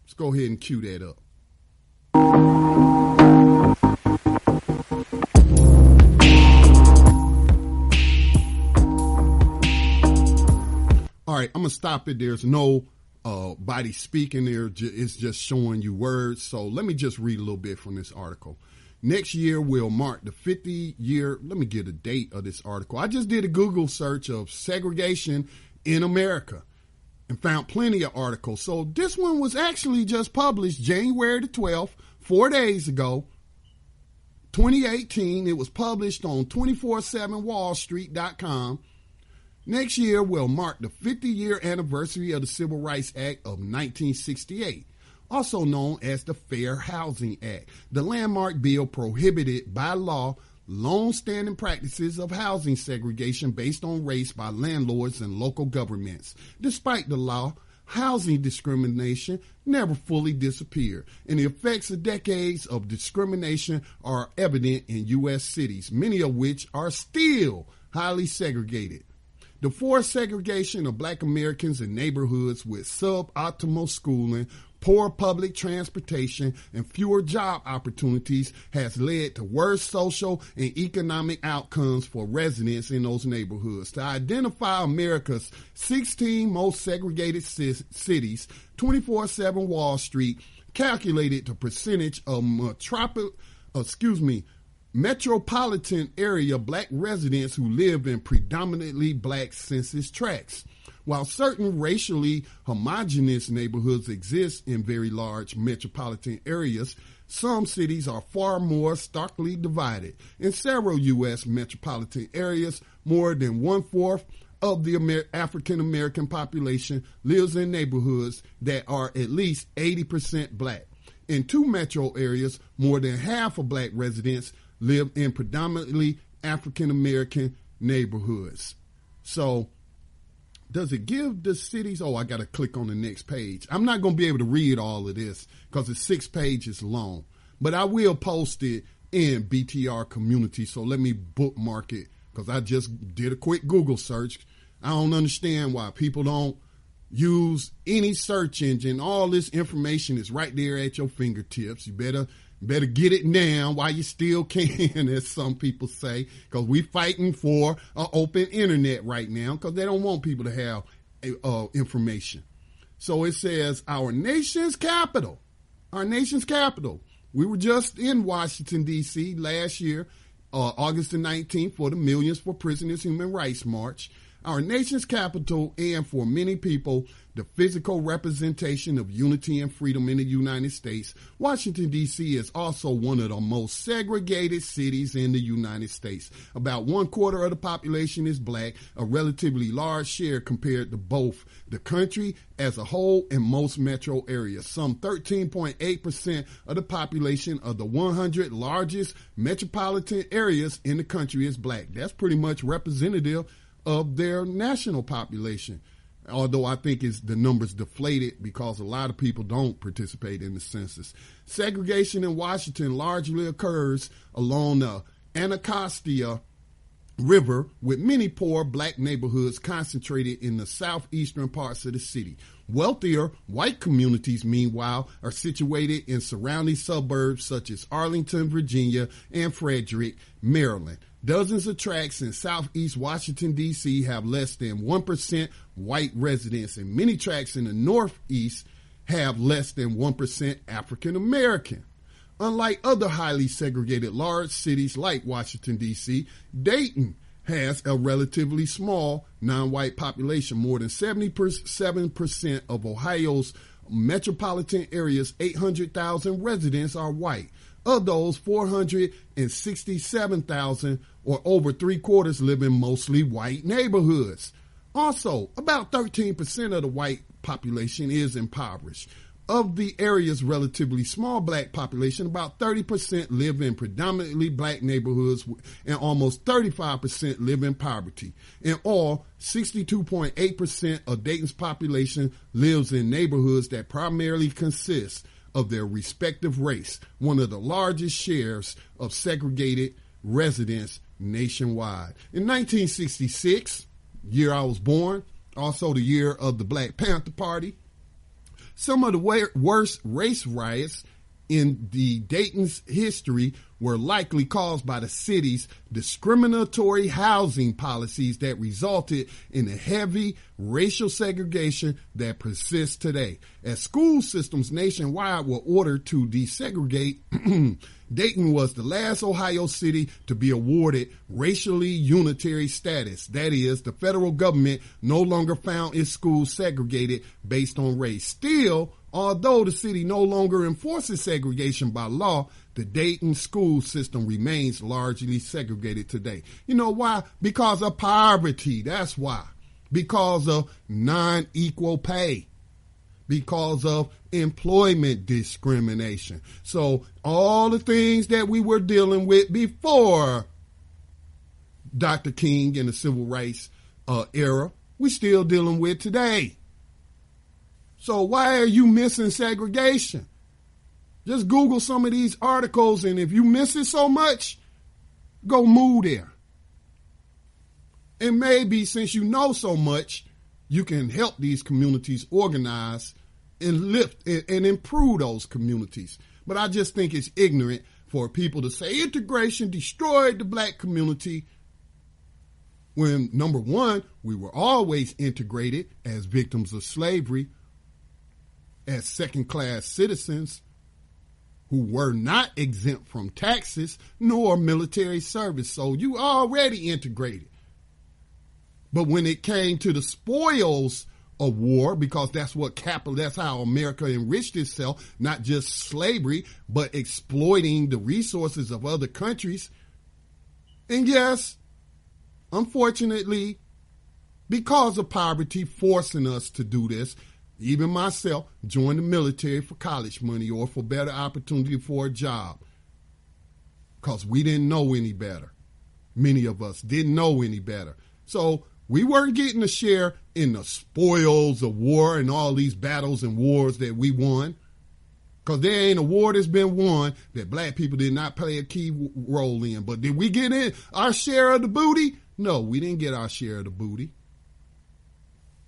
Let's go ahead and cue that up. All right, I'm going to stop it. There's no body speaking there. It's just showing you words. So let me just read a little bit from this article. Next year will mark the 50 year. Let me get a date of this article. I just did a Google search of segregation in America and found plenty of articles. So this one was actually just published January the 12th, 4 days ago, 2018. It was published on 247wallstreet.com. Next year will mark the 50-year anniversary of the Civil Rights Act of 1968, also known as the Fair Housing Act. The landmark bill prohibited by law long-standing practices of housing segregation based on race by landlords and local governments. Despite the law, housing discrimination never fully disappeared, and the effects of decades of discrimination are evident in U.S. cities, many of which are still highly segregated. The forced segregation of black Americans in neighborhoods with suboptimal schooling, Poor public transportation and fewer job opportunities has led to worse social and economic outcomes for residents in those neighborhoods. To identify America's 16 most segregated cities, 24/7 Wall Street calculated the percentage of metropolitan area black residents who live in predominantly black census tracts. While certain racially homogeneous neighborhoods exist in very large metropolitan areas, some cities are far more starkly divided. In several U.S. metropolitan areas, more than 1/4 of the African American population lives in neighborhoods that are at least 80% black. In 2 metro areas, more than half of black residents live in predominantly African American neighborhoods. So, does it give the cities? Oh, I got to click on the next page. I'm not going to be able to read all of this because it's 6 pages long, but I will post it in BTR community. So let me bookmark it because I just did a quick Google search. I don't understand why people don't use any search engine. All this information is right there at your fingertips. You better get it now while you still can, as some people say, because we're fighting for an open internet right now because they don't want people to have information. So it says our nation's capital. We were just in Washington, D.C. last year, August the 19th, for the Millions for Prisoners Human Rights March. Our nation's capital, and for many people, the physical representation of unity and freedom in the United States, Washington, D.C. is also one of the most segregated cities in the United States. About 1/4 of the population is black, a relatively large share compared to both the country as a whole and most metro areas. Some 13.8% of the population of the 100 largest metropolitan areas in the country is black. That's pretty much representative of their national population, although I think the numbers deflated because a lot of people don't participate in the census. Segregation in Washington largely occurs along the Anacostia River, with many poor black neighborhoods concentrated in the southeastern parts of the city. Wealthier white communities, meanwhile, are situated in surrounding suburbs such as Arlington, Virginia, and Frederick, Maryland. Dozens of tracts in southeast Washington, D.C. have less than 1% white residents, and many tracts in the northeast have less than 1% African American. Unlike other highly segregated large cities like Washington, D.C., Dayton has a relatively small non-white population. More than 77% of Ohio's metropolitan area's 800,000 residents are white. Of those, 467,000, or over 3/4, live in mostly white neighborhoods. Also, about 13% of the white population is impoverished. Of the area's relatively small black population, about 30% live in predominantly black neighborhoods, and almost 35% live in poverty. In all, 62.8% of Dayton's population lives in neighborhoods that primarily consist of their respective race, one of the largest shares of segregated residents nationwide. In 1966, year I was born, also the year of the Black Panther Party, some of the worst race riots in the Dayton's history were likely caused by the city's discriminatory housing policies that resulted in a heavy racial segregation that persists today. As school systems nationwide were ordered to desegregate, Dayton was the last Ohio city to be awarded racially unitary status. That is, the federal government no longer found its schools segregated based on race. Still, although the city no longer enforces segregation by law, the Dayton school system remains largely segregated today. You know why? Because of poverty. That's why. Because of non-equal pay. Because of employment discrimination. So all the things that we were dealing with before Dr. King and the civil rights era, we're still dealing with today. So why are you missing segregation? Just Google some of these articles, and if you miss it so much, go move there. And maybe since you know so much, you can help these communities organize and lift and improve those communities. But I just think it's ignorant for people to say integration destroyed the black community when, number one, we were always integrated as victims of slavery, as second-class citizens who were not exempt from taxes nor military service. So you already integrated. But when it came to the spoils of war, because that's how America enriched itself, not just slavery, but exploiting the resources of other countries. And yes, unfortunately, because of poverty forcing us to do this, even myself joined the military for college money or for better opportunity for a job, because we didn't know any better. Many of us didn't know any better. So we weren't getting a share in the spoils of war and all these battles and wars that we won, because there ain't a war that's been won that black people did not play a key role in. But did we get in our share of the booty? No, we didn't get our share of the booty.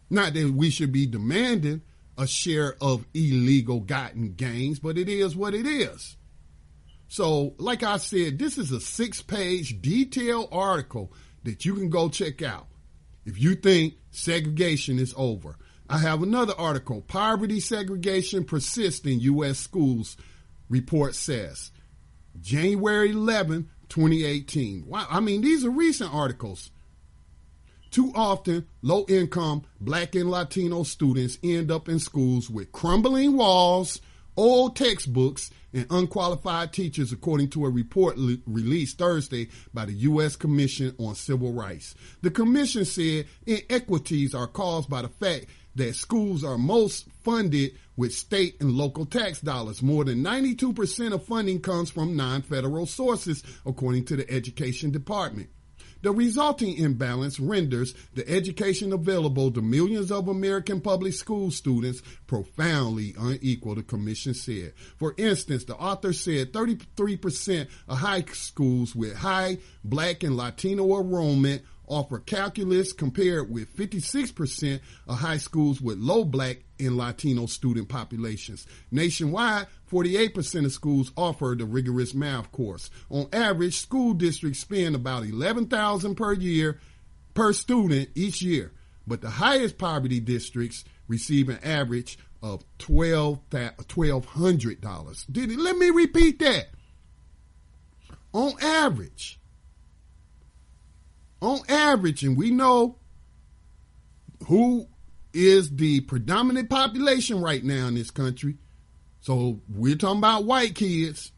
Not that we should be demanding a share of illegal gotten gains, but it is what it is. So, like I said, this is a 6-page detailed article that you can go check out if you think segregation is over. I have another article, Poverty Segregation Persists in U.S. Schools, report says. January 11, 2018. Wow, I mean, these are recent articles. Too often, low-income Black and Latino students end up in schools with crumbling walls, old textbooks, and unqualified teachers, according to a report released Thursday by the U.S. Commission on Civil Rights. The commission said inequities are caused by the fact that schools are most funded with state and local tax dollars. More than 92% of funding comes from non-federal sources, according to the Education Department. The resulting imbalance renders the education available to millions of American public school students profoundly unequal, the commission said. For instance, the author said 33% of high schools with high Black and Latino enrollment offer calculus, compared with 56% of high schools with low Black and Latino student populations. Nationwide, 48% of schools offer the rigorous math course. On average, school districts spend about $11,000 per student each year, but the highest poverty districts receive an average of $1,200. Let me repeat that. On average, and we know who is the predominant population right now in this country. So we're talking about white kids.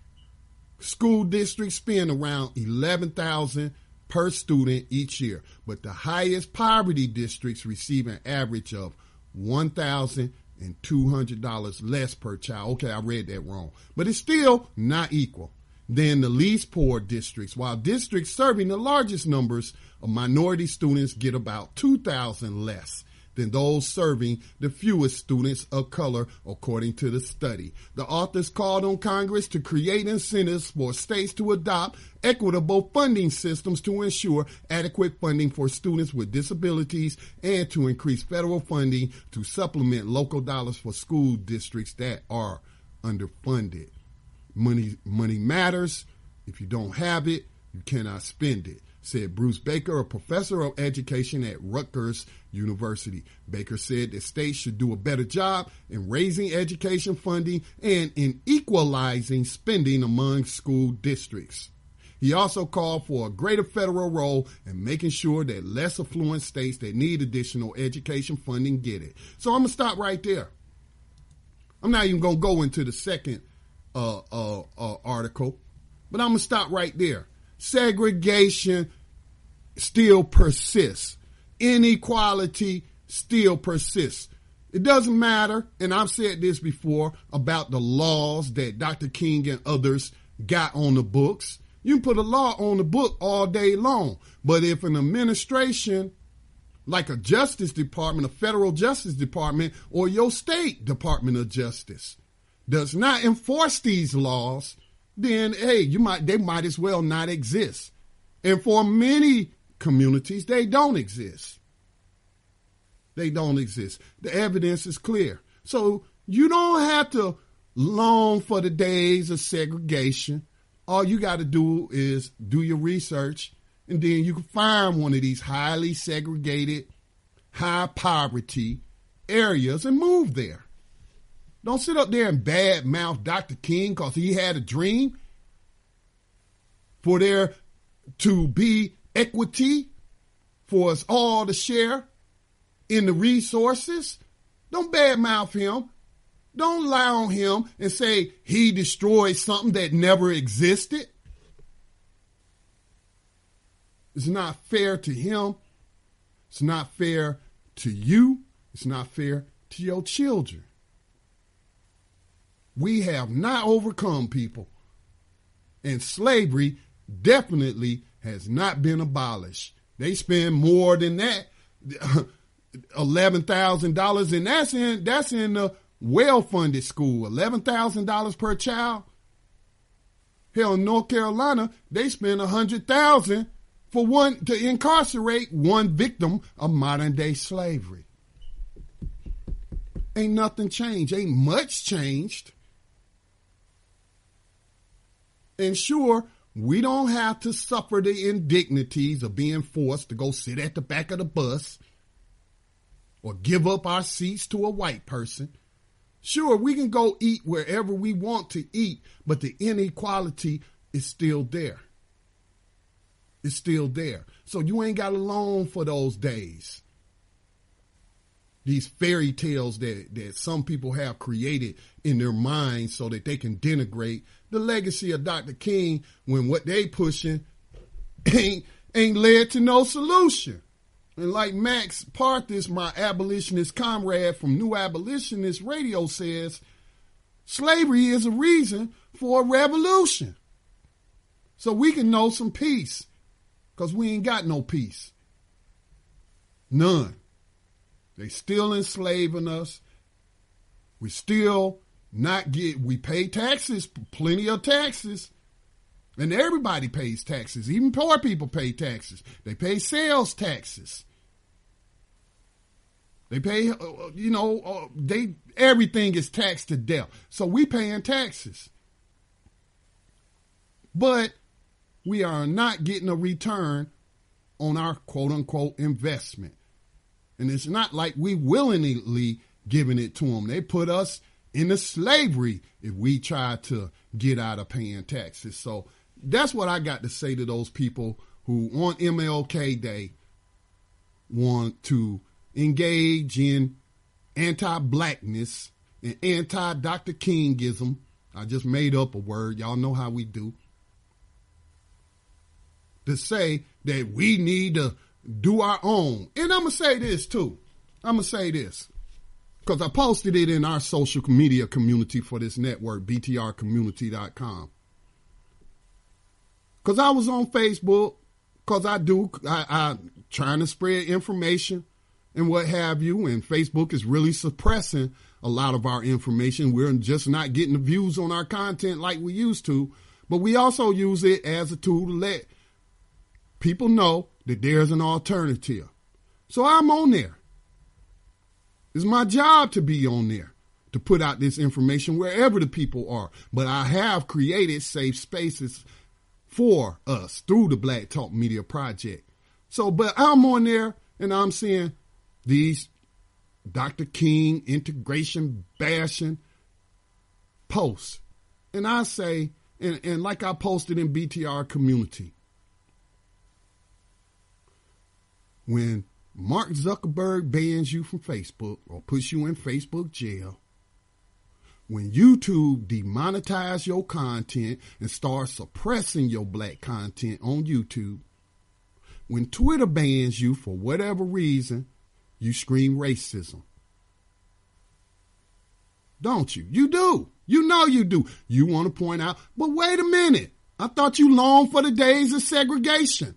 School districts spend around $11,000 per student each year, but the highest poverty districts receive an average of $1,200 less per child. Okay, I read that wrong, but it's still not equal than the least poor districts, while districts serving the largest numbers of minority students get about $2,000 less than those serving the fewest students of color, according to the study. The authors called on Congress to create incentives for states to adopt equitable funding systems to ensure adequate funding for students with disabilities and to increase federal funding to supplement local dollars for school districts that are underfunded. Money matters. If you don't have it, you cannot spend it, said Bruce Baker, a professor of education at Rutgers University. Baker said that states should do a better job in raising education funding and in equalizing spending among school districts. He also called for a greater federal role in making sure that less affluent states that need additional education funding get it. So I'm going to stop right there. I'm not even going to go into the second article, but I'm going to stop right there. Segregation still persists. Inequality still persists. It doesn't matter, and I've said this before about the laws that Dr. King and others got on the books. You can put a law on the book all day long, but if an administration like a Justice Department, a federal Justice Department, or your state Department of Justice does not enforce these laws, then hey, they might as well not exist. And for many communities, they don't exist. They don't exist. The evidence is clear. So You don't have to long for the days of segregation. All you got to do is do your research, and then you can find one of these highly segregated, high poverty areas and move there. Don't sit up there and badmouth Dr. King because he had a dream for there to be equity for us all to share in the resources. Don't badmouth him. Don't lie on him and say he destroyed something that never existed. It's not fair to him. It's not fair to you. It's not fair to your children. We have not overcome, people. And slavery definitely has not been abolished. They spend more than that, $11,000, and that's in the well-funded school, $11,000 per child. Hell, in North Carolina, they spend $100,000 to incarcerate one victim of modern-day slavery. Ain't nothing changed. Ain't much changed. And sure, we don't have to suffer the indignities of being forced to go sit at the back of the bus or give up our seats to a white person. Sure, we can go eat wherever we want to eat, but the inequality is still there. It's still there. So you ain't got to long for those days. These fairy tales that some people have created in their minds so that they can denigrate the legacy of Dr. King when what they pushing ain't led to no solution. And like Max Parthis, my abolitionist comrade from New Abolitionist Radio, says, slavery is a reason for a revolution. So we can know some peace, because we ain't got no peace. None. They still enslaving us. We still we pay taxes, plenty of taxes. And everybody pays taxes. Even poor people pay taxes. They pay sales taxes. They pay, everything is taxed to death. So we paying taxes. But we are not getting a return on our quote unquote investment. And it's not like we willingly giving it to them. They put us into slavery if we try to get out of paying taxes. So that's what I got to say to those people who on MLK Day want to engage in anti-blackness and anti-Dr. Kingism. I just made up a word. Y'all know how we do. To say that we need to do our own. And I'm going to say this too. I'm going to say this because I posted it in our social media community for this network, btrcommunity.com. Because I was on Facebook, because I trying to spread information and what have you, and Facebook is really suppressing a lot of our information. We're just not getting the views on our content like we used to, but we also use it as a tool to let people know that there's an alternative. So I'm on there. It's my job to be on there, to put out this information wherever the people are. But I have created safe spaces for us through the Black Talk Media Project. So, but I'm on there and I'm seeing these Dr. King integration bashing posts. And I say, and like I posted in BTR community, when Mark Zuckerberg bans you from Facebook or puts you in Facebook jail, when YouTube demonetize your content and start suppressing your black content on YouTube, when Twitter bans you for whatever reason, you scream racism. Don't you? You do. You know you do. You want to point out, but wait a minute. I thought you longed for the days of segregation.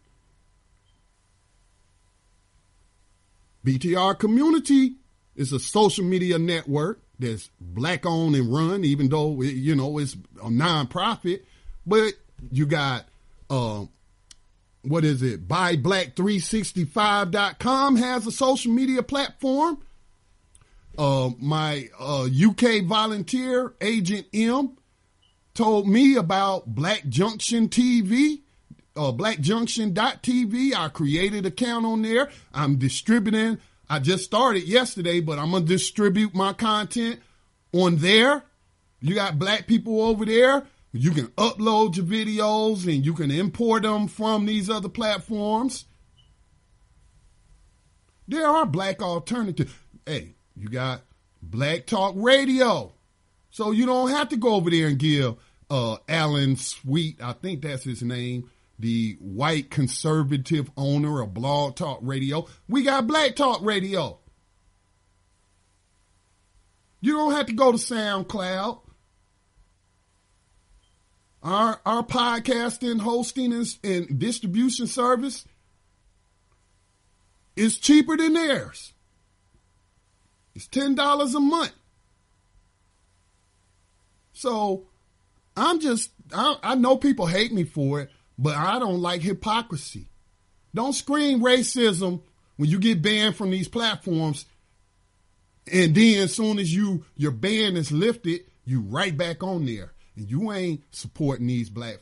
BTR Community is a social media network that's black owned and run, even though, it's a nonprofit. But you got, BuyBlack365.com has a social media platform. My UK volunteer, Agent M, told me about Black Junction TV, blackjunction.tv. I created an account on there. I'm distributing. I just started yesterday, but I'm going to distribute my content on there. You got black people over there. You can upload your videos and you can import them from these other platforms. There are black alternatives. Hey, you got Black Talk Radio. So you don't have to go over there and give Alan Sweet, I think that's his name, the white conservative owner of Blog Talk Radio. We got Black Talk Radio. You don't have to go to SoundCloud. Our podcasting, hosting, and distribution service is cheaper than theirs. It's $10 a month. So I know people hate me for it, but I don't like hypocrisy. Don't scream racism when you get banned from these platforms, and then as soon as your ban is lifted, you right back on there. And you ain't supporting these black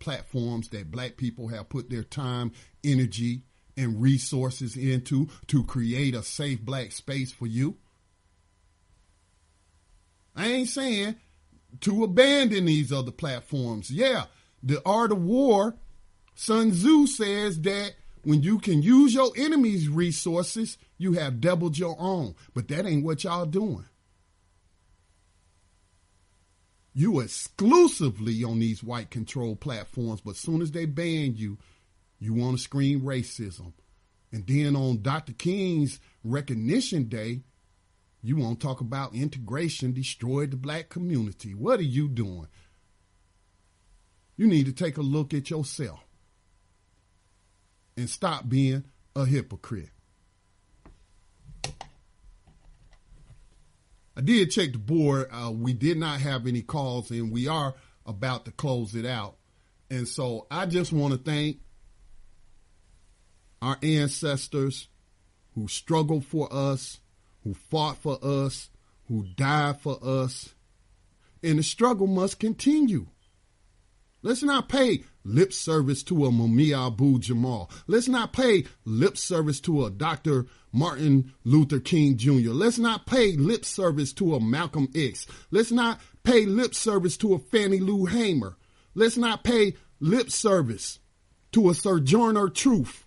platforms that black people have put their time, energy, and resources into to create a safe black space for you. I ain't saying to abandon these other platforms. Yeah, the art of war, Sun Tzu says that when you can use your enemy's resources, you have doubled your own. But that ain't what y'all doing. You exclusively on these white controlled platforms, but soon as they ban you, you want to scream racism. And then on Dr. King's recognition day, you want to talk about integration destroyed the black community. What are you doing? You need to take a look at yourself and stop being a hypocrite. I did check the board. We did not have any calls, and we are about to close it out. And so I just want to thank our ancestors who struggled for us, who fought for us, who died for us. And the struggle must continue. Let's not pay lip service to a Mumia Abu Jamal. Let's not pay lip service to a Dr. Martin Luther King Jr. Let's not pay lip service to a Malcolm X. Let's not pay lip service to a Fannie Lou Hamer. Let's not pay lip service to a Sojourner Truth.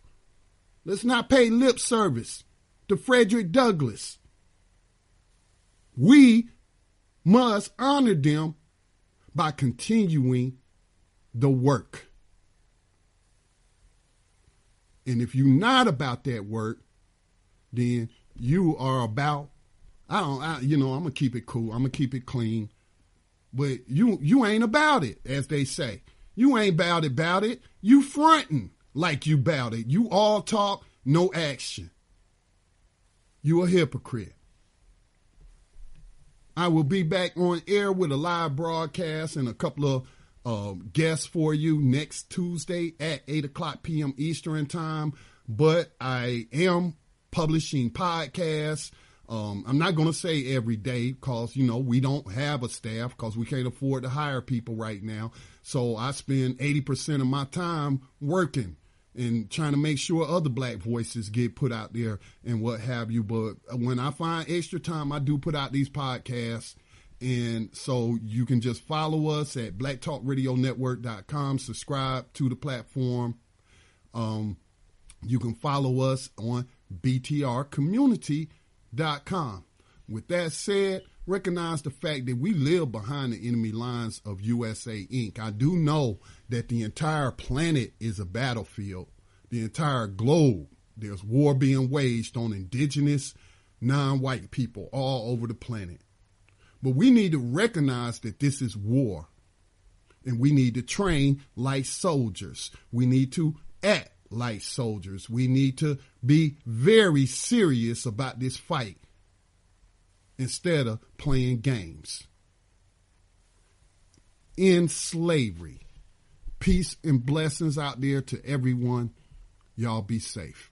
Let's not pay lip service to Frederick Douglass. We must honor them by continuing the work. And if you're not about that work, then you are about, I'm going to keep it cool. I'm going to keep it clean. But you ain't about it, as they say. You ain't about it. You fronting like you about it. You all talk, no action. You a hypocrite. I will be back on air with a live broadcast and a couple of guests for you next Tuesday at 8 o'clock p.m. Eastern time. But I am publishing podcasts. I'm not going to say every day because, we don't have a staff because we can't afford to hire people right now. So I spend 80% of my time working and trying to make sure other black voices get put out there and what have you. But when I find extra time, I do put out these podcasts. And so you can just follow us at blacktalkradionetwork.com, subscribe to the platform. You can follow us on btrcommunity.com. With that said, recognize the fact that we live behind the enemy lines of USA Inc. I do know that the entire planet is a battlefield, the entire globe. There's war being waged on indigenous, non-white people all over the planet. But we need to recognize that this is war, and we need to train like soldiers. We need to act like soldiers. We need to be very serious about this fight instead of playing games. End slavery. Peace and blessings out there to everyone. Y'all be safe.